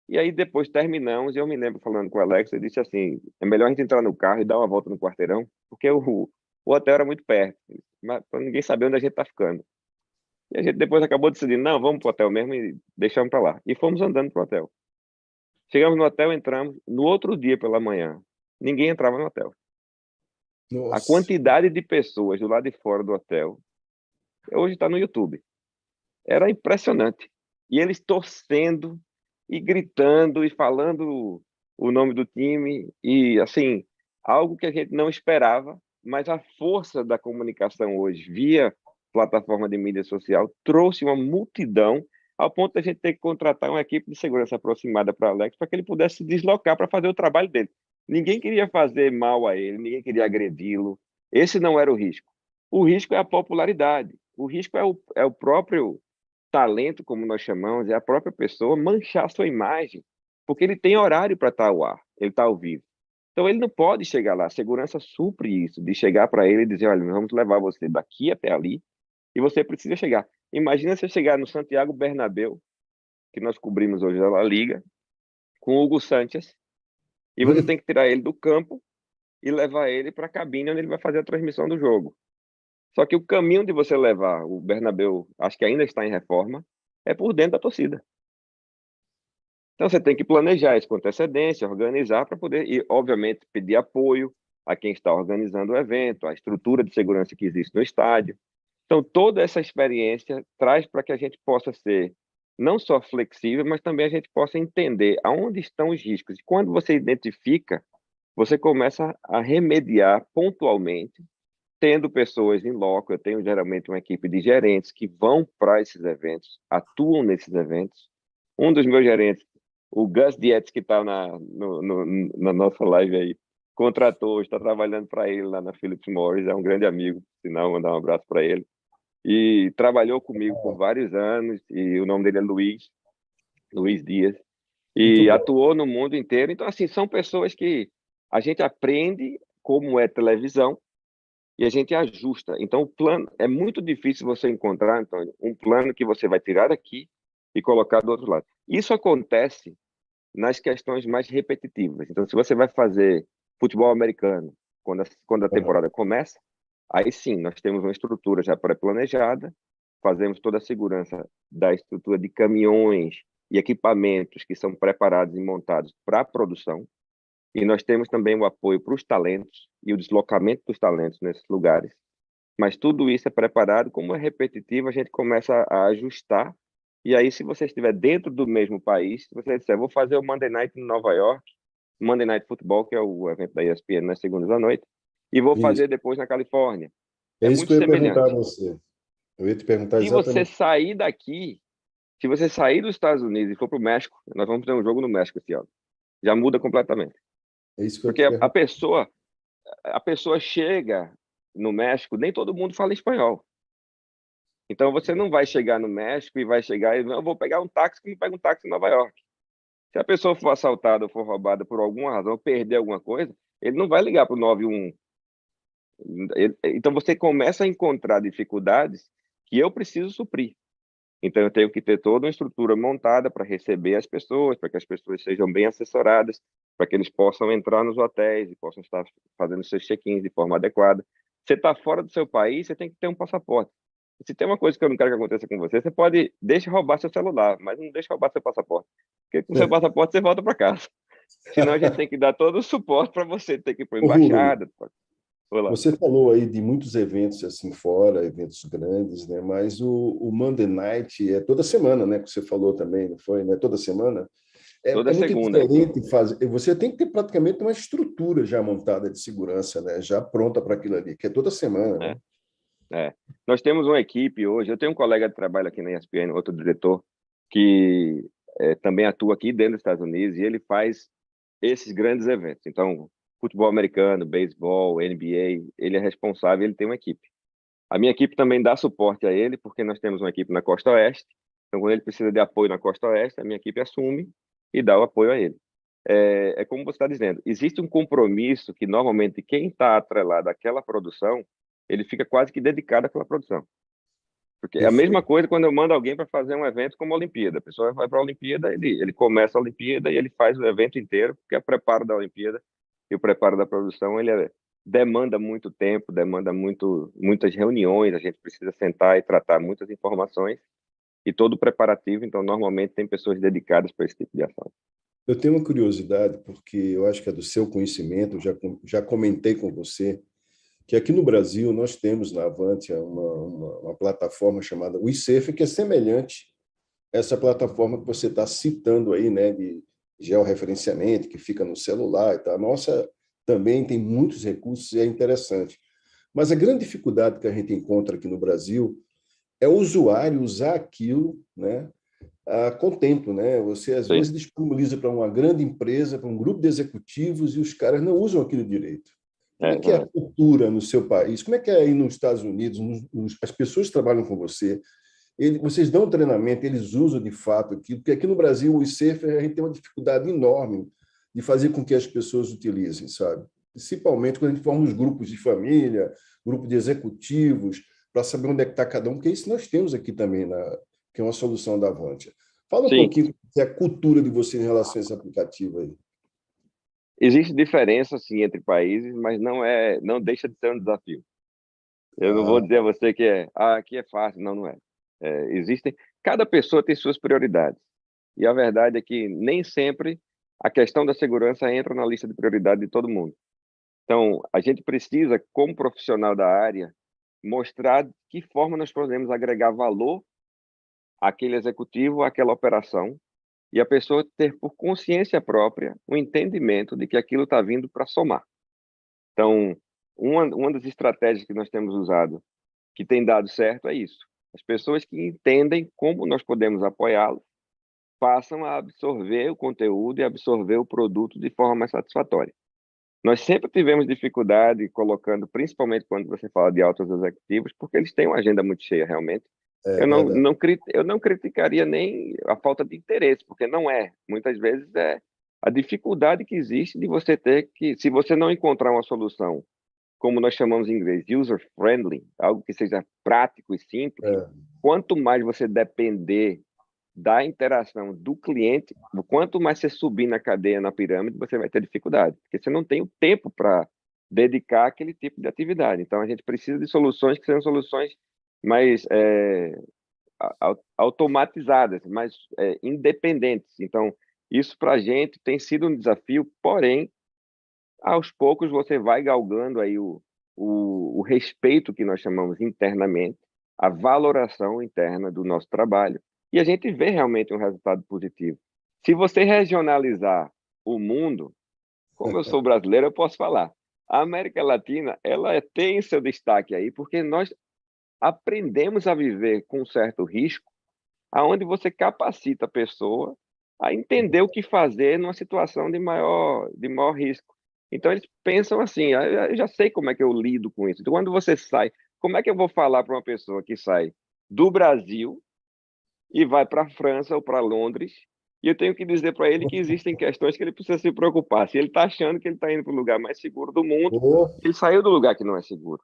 E aí depois terminamos, e eu me lembro falando com o Alex, ele disse assim, é melhor a gente entrar no carro e dar uma volta no quarteirão, porque o hotel era muito perto, mas para ninguém saber onde a gente está ficando. E a gente depois acabou decidindo, não, vamos para o hotel mesmo e deixamos para lá. E fomos andando para o hotel. Chegamos no hotel, entramos, no outro dia pela manhã, ninguém entrava no hotel. Nossa. A quantidade de pessoas do lado de fora do hotel, hoje está no YouTube. Era impressionante. E eles torcendo e gritando e falando o nome do time e assim, algo que a gente não esperava, mas a força da comunicação hoje via plataforma de mídia social trouxe uma multidão ao ponto de a gente ter que contratar uma equipe de segurança aproximada para Alex para que ele pudesse se deslocar para fazer o trabalho dele. Ninguém queria fazer mal a ele, ninguém queria agredi-lo. Esse não era o risco. O risco é a popularidade. O risco é o próprio talento, como nós chamamos, é a própria pessoa manchar sua imagem, porque ele tem horário para estar ao ar, ele está ao vivo. Então, ele não pode chegar lá. A segurança supre isso, de chegar para ele e dizer, olha, nós vamos levar você daqui até ali, e você precisa chegar. Imagina você chegar no Santiago Bernabéu, que nós cobrimos hoje na Liga, com o Hugo Sánchez, e você tem que tirar ele do campo e levar ele para a cabine onde ele vai fazer a transmissão do jogo. Só que o caminho de você levar o Bernabéu, acho que ainda está em reforma, é por dentro da torcida. Então você tem que planejar isso com antecedência, organizar para poder, e obviamente pedir apoio a quem está organizando o evento, a estrutura de segurança que existe no estádio. Então toda essa experiência traz para que a gente possa ser não só flexível, mas também a gente possa entender aonde estão os riscos. E quando você identifica, você começa a remediar pontualmente, tendo pessoas em loco. Eu tenho geralmente uma equipe de gerentes que vão para esses eventos, atuam nesses eventos. Um dos meus gerentes, o Gus Dietz, que está na nossa live aí, contratou, está trabalhando para ele lá na Philip Morris, é um grande amigo, sinal, mandar um abraço para ele. E trabalhou comigo por vários anos, e o nome dele é Luiz Dias, e atuou no mundo inteiro. Então, assim, são pessoas que a gente aprende como é televisão, e a gente ajusta. Então, o plano é muito difícil você encontrar, Antônio, um plano que você vai tirar daqui e colocar do outro lado. Isso acontece nas questões mais repetitivas. Então, se você vai fazer futebol americano, quando a temporada começa, aí sim, nós temos uma estrutura já pré-planejada, fazemos toda a segurança da estrutura de caminhões e equipamentos que são preparados e montados para a produção. E nós temos também o apoio para os talentos e o deslocamento dos talentos nesses lugares. Mas tudo isso é preparado, como é repetitivo, a gente começa a ajustar E aí, se você estiver dentro do mesmo país, se você disser, vou fazer o Monday Night em Nova York, Monday Night Football, que é o evento da ESPN nas segundas à noite, e vou Isso. fazer depois na Califórnia. É É isso que muito eu ia perguntar a semelhante. você. Eu ia te perguntar Se você exatamente. sair daqui, se você sair dos Estados Unidos e for para o México, nós vamos ter um jogo no México esse ano. Já muda completamente. É isso que eu ia Porque te a perguntar. pessoa, a pessoa chega no México, nem todo mundo fala espanhol. Então você não vai chegar no México e vai chegar e não, eu vou pegar um táxi como pega um táxi em Nova York. Se a pessoa for assaltada ou for roubada por alguma razão, perder alguma coisa, ele não vai ligar para o 911. Então você começa a encontrar dificuldades que eu preciso suprir. Então eu tenho que ter toda uma estrutura montada para receber as pessoas, para que as pessoas sejam bem assessoradas, para que eles possam entrar nos hotéis e possam estar fazendo seus check-ins de forma adequada. Você está fora do seu país, você tem que ter um passaporte. Se tem uma coisa que eu não quero que aconteça com você, você pode deixa roubar seu celular, mas não deixa roubar seu passaporte. Porque com seu passaporte você volta para casa. Senão a gente tem que dar todo o suporte para você ter que ir para a Ô, Rubem, embaixada. Foi lá. você falou aí de muitos eventos assim fora, eventos grandes, né? Mas o Monday Night é toda semana, né? Que você falou também, não foi? Não é toda semana? É Toda muito segunda. diferente fazer. Você tem que ter praticamente uma estrutura já montada de segurança, né? Já pronta para aquilo ali, que é toda semana, É, né? é. Nós temos uma equipe hoje. Eu tenho um colega de trabalho aqui na ESPN, outro diretor, que também atua aqui dentro dos Estados Unidos e ele faz esses grandes eventos. Então, futebol americano, beisebol, NBA, ele é responsável, ele tem uma equipe. A minha equipe também dá suporte a ele, porque nós temos uma equipe na Costa Oeste. Então, quando ele precisa de apoio na Costa Oeste, a minha equipe assume e dá o apoio a ele. É como você está dizendo, existe um compromisso que normalmente quem está atrelado àquela produção, ele fica quase que dedicado àquela produção. Porque é a mesma Perfeito. coisa quando eu mando alguém para fazer um evento como a Olimpíada. A pessoa vai para a Olimpíada, ele começa a Olimpíada e ele faz o evento inteiro, porque é o preparo da Olimpíada e o preparo da produção, demanda muito tempo, demanda muitas reuniões, a gente precisa sentar e tratar muitas informações e todo o preparativo, então normalmente tem pessoas dedicadas para esse tipo de ação. Eu tenho uma curiosidade, porque eu acho que é do seu conhecimento, já comentei com você, que aqui no Brasil nós temos na Avantia uma plataforma chamada WeSafe, que é semelhante a essa plataforma que você está citando aí, né, de georreferenciamento, que fica no celular e tal. A nossa também tem muitos recursos e é interessante. Mas a grande dificuldade que a gente encontra aqui no Brasil é o usuário usar aquilo, né, a contento, né? Você às Sim, vezes disponibiliza para uma grande empresa, para um grupo de executivos e os caras não usam aquilo direito. Como é que é a exatamente. cultura no seu país? Como é que é aí nos Estados Unidos? As pessoas que trabalham com você, vocês dão treinamento, eles usam de fato aquilo? Porque aqui no Brasil, o ICEF, a gente tem uma dificuldade enorme de fazer com que as pessoas utilizem, sabe? Principalmente quando a gente forma os grupos de família, grupo de executivos, para saber onde é que está cada um, porque isso nós temos aqui também, que é uma solução da Avantia. Fala um Sim, pouquinho da cultura de você em relação a esse aplicativo aí. existe diferença sim entre países, mas não deixa de ser um desafio. Eu não vou Ah, dizer a você que aqui é fácil, não, não é. Cada pessoa tem suas prioridades. E a verdade é que nem sempre a questão da segurança entra na lista de prioridade de todo mundo. Então, a gente precisa, como profissional da área, mostrar de que forma nós podemos agregar valor àquele executivo, àquela operação, e a pessoa ter por consciência própria o entendimento de que aquilo está vindo para somar. Então, uma das estratégias que nós temos usado, que tem dado certo, é isso. As pessoas que entendem como nós podemos apoiá-los, passam a absorver o conteúdo e absorver o produto de forma mais satisfatória. Nós sempre tivemos dificuldade colocando, principalmente quando você fala de altos executivos, porque eles têm uma agenda muito cheia, realmente. é verdade. Eu não criticaria nem a falta de interesse, porque não é. Muitas vezes é a dificuldade que existe de você ter que, se você não encontrar uma solução, como nós chamamos em inglês, user-friendly, algo que seja prático e simples, É. quanto mais você depender da interação do cliente, quanto mais você subir na cadeia, na pirâmide, você vai ter dificuldade, porque você não tem o tempo para dedicar aquele tipo de atividade. Então, a gente precisa de soluções que sejam soluções mais automatizadas, mais independentes. Então, isso para a gente tem sido um desafio, porém, aos poucos você vai galgando aí o respeito que nós chamamos internamente, a valoração interna do nosso trabalho. e a gente vê realmente um resultado positivo. Se você regionalizar o mundo, como eu sou brasileiro, eu posso falar. A América Latina, ela tem seu destaque aí, porque nós aprendemos a viver com um certo risco, aonde você capacita a pessoa a entender o que fazer numa situação de maior risco. Então, eles pensam assim, eu já sei como é que eu lido com isso. Então, quando você sai, como é que eu vou falar para uma pessoa que sai do Brasil e vai para a França ou para Londres, e eu tenho que dizer para ele que existem questões que ele precisa se preocupar. Se ele está achando que ele está indo para o lugar mais seguro do mundo, Oh, ele saiu do lugar que não é seguro.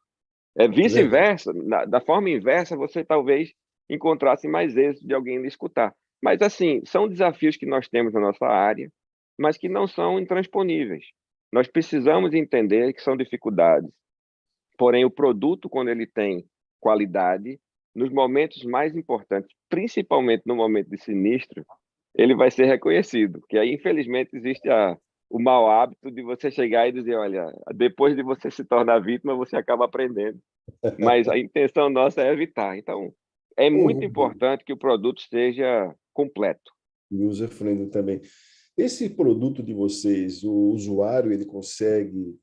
É verdade. vice-versa, da forma inversa, você talvez encontrasse mais êxito de alguém lhe escutar. Mas, assim, são desafios que nós temos na nossa área, mas que não são intransponíveis. Nós precisamos entender que são dificuldades. Porém, o produto, quando ele tem qualidade, nos momentos mais importantes, principalmente no momento de sinistro, ele vai ser reconhecido. Porque aí, infelizmente, existe o mau hábito de você chegar e dizer, olha, depois de você se tornar vítima, você acaba aprendendo. Mas a intenção nossa é evitar. Então, é Ô, muito Rubem, importante que o produto seja completo. user-friendly também. Esse produto de vocês, o usuário, ele consegue.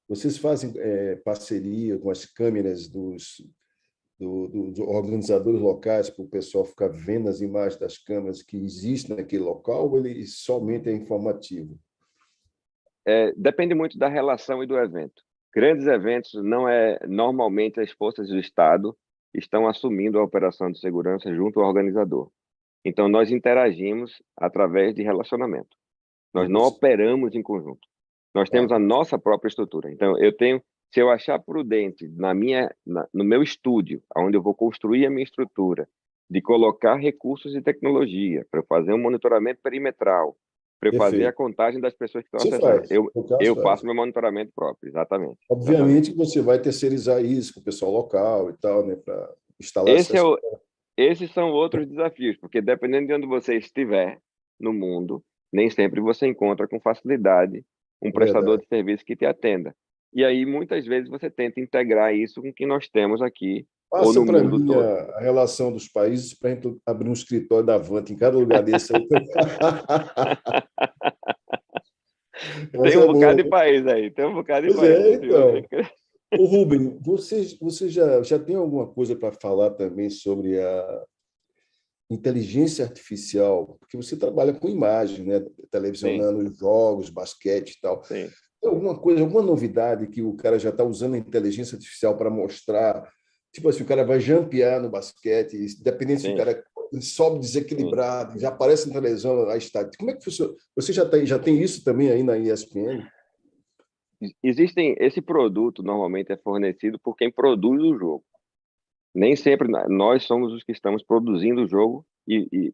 Vocês fazem parceria com as câmeras dos organizadores locais para o pessoal ficar vendo as imagens das câmeras que existem naquele local ou ele somente é informativo? Depende muito da relação e do evento. Grandes eventos, não é normalmente as forças do Estado estão assumindo a operação de segurança junto ao organizador. Então, nós interagimos através de relacionamento. Nós não Isso. operamos em conjunto. Nós Ah, temos a nossa própria estrutura. Então, eu tenho, se eu achar prudente no meu estúdio, onde eu vou construir a minha estrutura, de colocar recursos e tecnologia para eu fazer um monitoramento perimetral, para eu fazer a perfeito. contagem das pessoas que estão Você acessando, faz, no caso eu faz. faço meu monitoramento próprio, exatamente, exatamente. Obviamente que você vai terceirizar isso com o pessoal local e tal, né, para instalar Esse é essas. o, Esses são outros desafios, porque dependendo de onde você estiver no mundo, nem sempre você encontra com facilidade um prestador Verdade. de serviço que te atenda. E aí, muitas vezes, você tenta integrar isso com o que nós temos aqui ou Passa no para mundo mim todo. a relação dos países para a gente abrir um escritório da Avante em cada lugar desse aí. Tem Essa um é bocado de boa. país aí, tem um bocado de Pois país. é, Se você... então. Ô, Rubem, você já tem alguma coisa para falar também sobre a inteligência artificial? Porque você trabalha com imagem, né? Sim, Televisionando jogos, basquete e tal. sim, Tem alguma coisa, alguma novidade que o cara já está usando a inteligência artificial para mostrar? Tipo assim, o cara vai jampear no basquete, independente se o sim, cara sobe sim. desequilibrado, já aparece na televisão a estática. Como é que funciona? Você já tem isso também aí na ESPN? Esse produto normalmente é fornecido por quem produz o jogo. Nem sempre nós somos os que estamos produzindo o jogo e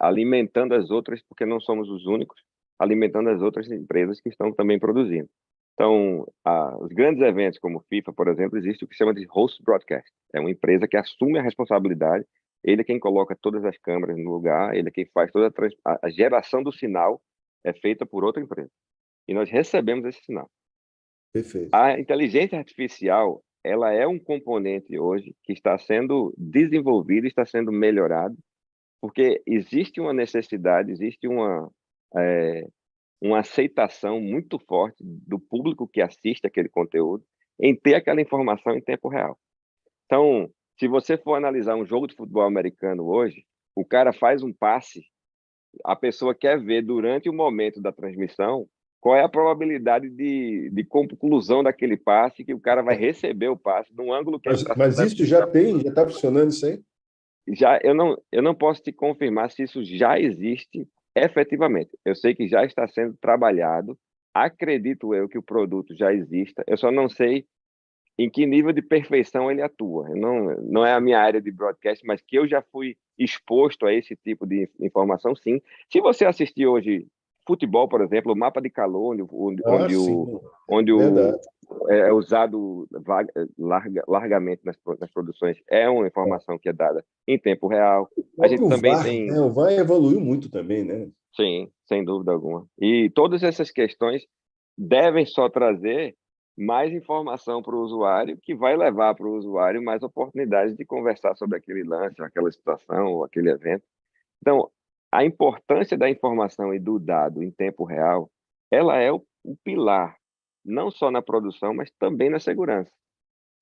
alimentando as outras, porque não somos os únicos, alimentando as outras empresas que estão também produzindo. Então, os grandes eventos como o FIFA, por exemplo, existe o que se chama de host broadcast. É uma empresa que assume a responsabilidade, ele é quem coloca todas as câmeras no lugar, ele é quem faz toda a geração do sinal é feita por outra empresa. E nós recebemos esse sinal. Perfeito. A inteligência artificial, ela é um componente hoje que está sendo desenvolvido, está sendo melhorado, porque existe uma necessidade, existe uma aceitação muito forte do público que assiste aquele conteúdo em ter aquela informação em tempo real. Então, se você for analisar um jogo de futebol americano hoje, o cara faz um passe, a pessoa quer ver durante o momento da transmissão qual é a probabilidade de conclusão daquele passe, que o cara vai receber o passe num ângulo que ele está Mas isso já tem, já está funcionando isso aí? já eu não posso te confirmar se isso já existe efetivamente. Eu sei que já está sendo trabalhado. Acredito eu que o produto já exista. Eu só não sei em que nível de perfeição ele atua. Não é a minha área de broadcast, mas que eu já fui exposto a esse tipo de informação, sim. Se você assistir hoje futebol, por exemplo, o mapa de calor, Ah, sim, onde verdade. é usado largamente nas produções, é uma informação que é dada em tempo real. O A gente próprio também VAR, né? tem, O VAR evoluiu muito também, né? sim, sem dúvida alguma. E todas essas questões devem só trazer mais informação para o usuário, que vai levar para o usuário mais oportunidades de conversar sobre aquele lance, aquela situação ou aquele evento. Então, a importância da informação e do dado em tempo real, ela é o pilar, não só na produção, mas também na segurança.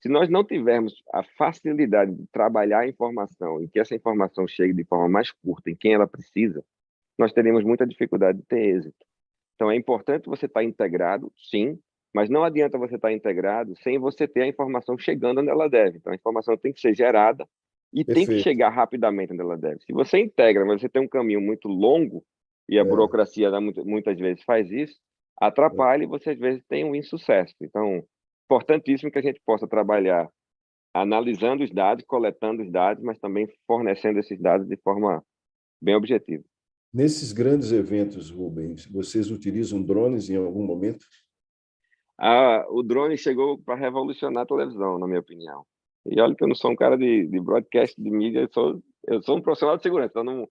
Se nós não tivermos a facilidade de trabalhar a informação e que essa informação chegue de forma mais curta em quem ela precisa, nós teremos muita dificuldade de ter êxito. Então, é importante você estar integrado, sim, mas não adianta você estar integrado sem você ter a informação chegando onde ela deve. Então, a informação tem que ser gerada e tem que Perfeito. chegar rapidamente onde ela deve. Se você integra, mas você tem um caminho muito longo, e a É, burocracia muitas vezes faz isso, atrapalha e você, às vezes, tem um insucesso. Então, importantíssimo que a gente possa trabalhar analisando os dados, coletando os dados, mas também fornecendo esses dados de forma bem objetiva. nesses grandes eventos, Rubens, vocês utilizam drones em algum momento? O drone chegou para revolucionar a televisão, na minha opinião. E olha que eu não sou um cara de broadcast, de mídia, eu sou um profissional de segurança, então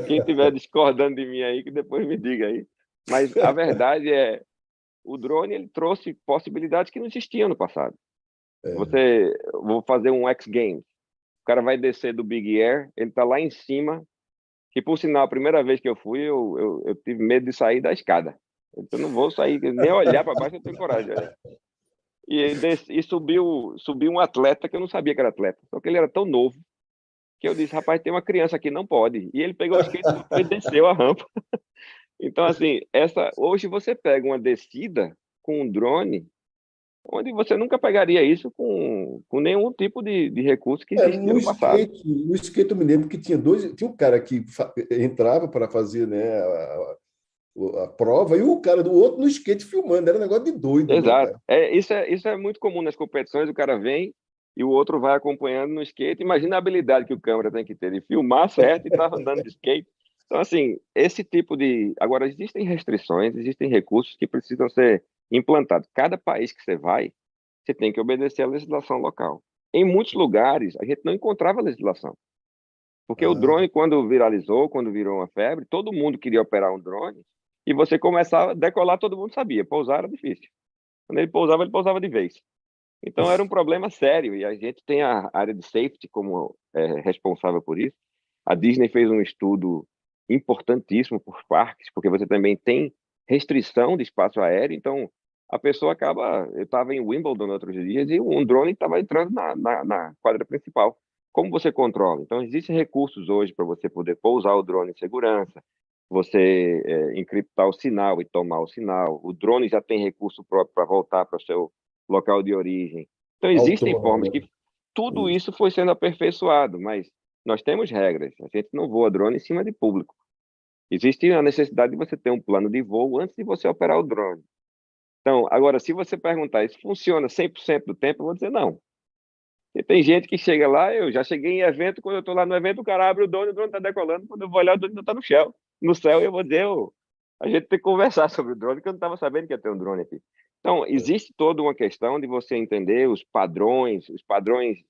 quem estiver discordando de mim aí, que depois me diga aí. Mas a verdade é, o drone ele trouxe possibilidades que não existiam no passado. É, Vou fazer um X Games, o cara vai descer do Big Air, ele está lá em cima, que por sinal, a primeira vez que eu fui, eu tive medo de sair da escada. Eu não vou sair, nem olhar para baixo eu tenho coragem. E subiu um atleta que eu não sabia que era atleta, só que ele era tão novo que eu disse, rapaz, tem uma criança aqui, não pode. E ele pegou o skate e desceu a rampa. Então, assim, hoje você pega uma descida com um drone, onde você nunca pegaria isso com nenhum tipo de recurso que existia no passado. no skate eu me lembro que tinha um cara que entrava para fazer, né, a prova e o cara do outro no skate filmando, era um negócio de doido, né, Exato. cara? Isso é muito comum nas competições, o cara vem e o outro vai acompanhando no skate. Imagina a habilidade que o câmera tem que ter de filmar certo e estar andando de skate. Então, assim, esse tipo de. Agora, existem restrições, existem recursos que precisam ser implantados. Cada país que você vai, você tem que obedecer à legislação local. Em muitos lugares, a gente não encontrava legislação. Porque o Ah, drone, quando viralizou, quando virou uma febre, todo mundo queria operar um drone e você começava a decolar, todo mundo sabia. Pousar era difícil. Quando ele pousava de vez. Então era um problema sério e a gente tem a área de safety como responsável por isso. A Disney fez um estudo importantíssimo por parques, porque você também tem restrição de espaço aéreo, então a pessoa acaba. Eu estava em Wimbledon outros dias e um drone estava entrando na quadra principal. Como você controla? Então, existem recursos hoje para você poder pousar o drone em segurança, você encriptar o sinal e tomar o sinal. O drone já tem recurso próprio para voltar para o seu local de origem. Então, existem autônomo, formas né? que tudo Isso. isso foi sendo aperfeiçoado, mas nós temos regras. A gente não voa drone em cima de público. Existe a necessidade de você ter um plano de voo antes de você operar o drone. Então, agora, se você perguntar, isso funciona 100% do tempo? Eu vou dizer não. Porque tem gente que chega lá, eu já cheguei em evento, quando eu estou lá no evento, o cara abre o drone está decolando, quando eu vou olhar, o drone ainda está no céu, e eu vou dizer, a gente tem que conversar sobre o drone, que eu não estava sabendo que ia ter um drone aqui. Então, existe toda uma questão de você entender os padrões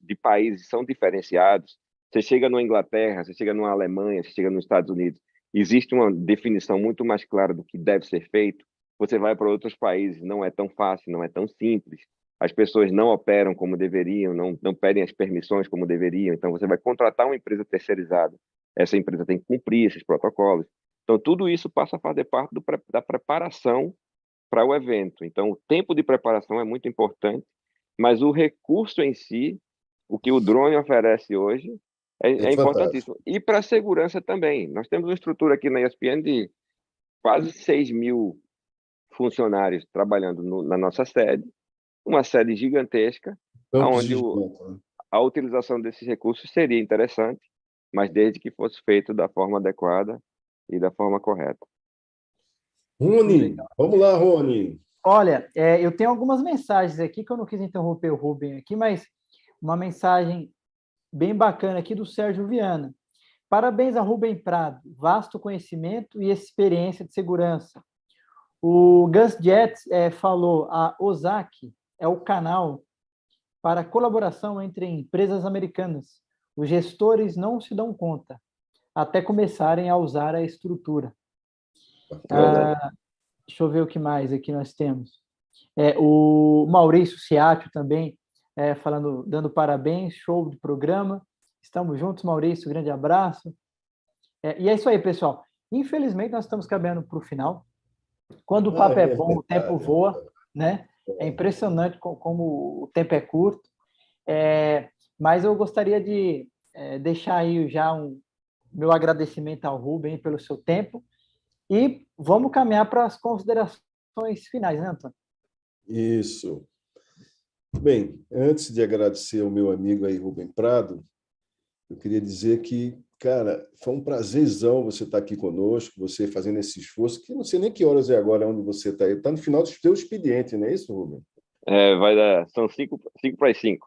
de países são diferenciados. Você chega na Inglaterra, você chega na Alemanha, você chega nos Estados Unidos, existe uma definição muito mais clara do que deve ser feito. Você vai para outros países, não é tão fácil, não é tão simples. As pessoas não operam como deveriam, não pedem as permissões como deveriam. Então, você vai contratar uma empresa terceirizada. Essa empresa tem que cumprir esses protocolos. Então, tudo isso passa a fazer parte da preparação para o evento. Então, o tempo de preparação é muito importante, mas o recurso em si, o que o drone oferece hoje, É é fantástico. importantíssimo. E para a segurança também. Nós temos uma estrutura aqui na ESPN de quase 6.000 funcionários trabalhando na nossa sede, uma sede gigantesca, Campos onde gigantes, né? a utilização desses recursos seria interessante, mas desde que fosse feito da forma adequada e da forma correta. Que Rony, legal. vamos lá, Rony. Olha, eu tenho algumas mensagens aqui que eu não quis interromper o Rubem aqui, mas uma mensagem bem bacana aqui do Sérgio Viana. Parabéns a Rubem Prado, vasto conhecimento e experiência de segurança. O Gus Jets falou, a OSAC é o canal para colaboração entre empresas americanas. Os gestores não se dão conta, até começarem a usar a estrutura. Verdade. Deixa eu ver o que mais aqui nós temos. O Maurício Ciaccio também falando, dando parabéns, show de programa. Estamos juntos, Maurício, grande abraço. E é isso aí, pessoal. Infelizmente, nós estamos caminhando para o final. Quando o papo é bom, o tempo voa, né? É impressionante como o tempo é curto. Mas eu gostaria de deixar aí já meu agradecimento ao Rubem pelo seu tempo e vamos caminhar para as considerações finais, né, Antônio? Isso. Bem, antes de agradecer ao meu amigo aí, Rubem Prado, eu queria dizer que, cara, foi um prazerzão você estar aqui conosco, você fazendo esse esforço, que não sei nem que horas é agora onde você está aí. Está no final do seu expediente, não é isso, Rubem? Vai dar, são 5 para as 5.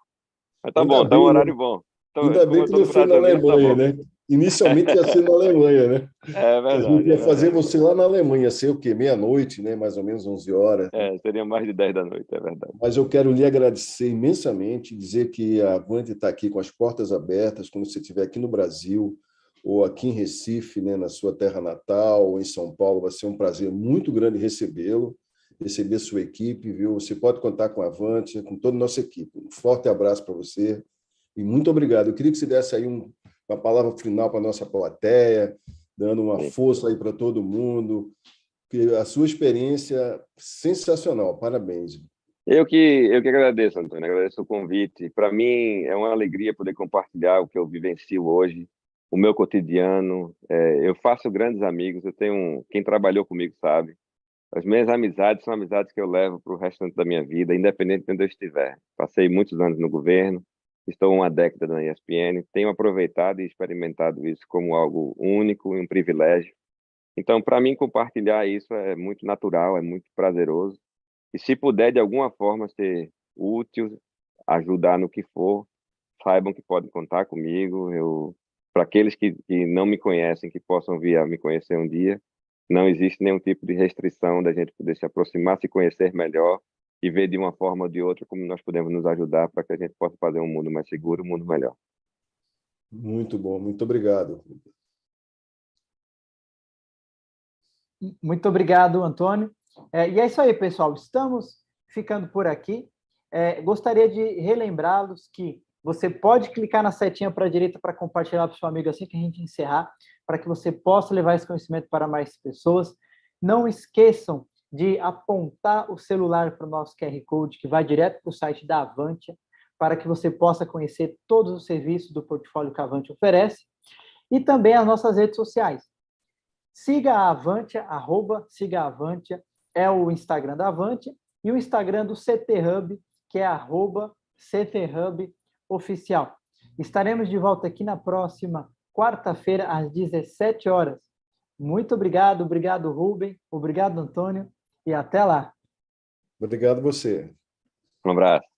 Mas tá Ainda bom, tá um bem, né? horário bom. Ainda Como bem eu que tô não no foi na Brasil mesmo, tá Alemanha, bom. né? Inicialmente ia ser na Alemanha, né? É A gente verdade, é ia fazer verdade. você lá na Alemanha, ser o quê? Meia-noite, né? Mais ou menos 11 horas. Seria mais de 10 da noite, é verdade. Mas eu quero lhe agradecer imensamente, dizer que a Avante está aqui com as portas abertas quando você estiver aqui no Brasil ou aqui em Recife, né, na sua terra natal, ou em São Paulo. Vai ser um prazer muito grande recebê-lo, receber sua equipe, viu? Você pode contar com a Avante, com toda a nossa equipe. Um forte abraço para você e muito obrigado. Eu queria que você desse aí uma palavra final para a nossa plateia, dando uma Sim. força aí para todo mundo. A sua experiência sensacional. Parabéns. Eu que agradeço, Antônio, agradeço o convite. Para mim é uma alegria poder compartilhar o que eu vivencio hoje, o meu cotidiano. Eu faço grandes amigos, quem trabalhou comigo sabe. As minhas amizades são amizades que eu levo para o restante da minha vida, independente de onde eu estiver. Passei muitos anos no governo, estou uma década na ESPN, tenho aproveitado e experimentado isso como algo único e um privilégio. Então, para mim, compartilhar isso é muito natural, é muito prazeroso. E se puder, de alguma forma, ser útil, ajudar no que for, saibam que podem contar comigo. Para aqueles que não me conhecem, que possam vir a me conhecer um dia, não existe nenhum tipo de restrição da gente poder se aproximar, se conhecer melhor e ver de uma forma ou de outra como nós podemos nos ajudar para que a gente possa fazer um mundo mais seguro, um mundo melhor. Muito bom, muito obrigado. Muito obrigado, Antônio. E é isso aí, pessoal. Estamos ficando por aqui. Gostaria de relembrá-los que você pode clicar na setinha para a direita para compartilhar para o seu amigo assim que a gente encerrar, para que você possa levar esse conhecimento para mais pessoas. Não esqueçam de apontar o celular para o nosso QR Code, que vai direto para o site da Avantia, para que você possa conhecer todos os serviços do portfólio que a Avantia oferece, e também as nossas redes sociais. Siga a Avantia, @siga a Avantia, é o Instagram da Avantia, e o Instagram do CT Hub, que é @CT Hub Oficial. Estaremos de volta aqui na próxima quarta-feira, às 17 horas. Muito obrigado, Rubem, obrigado, Antônio, e até lá. Obrigado você. Um abraço.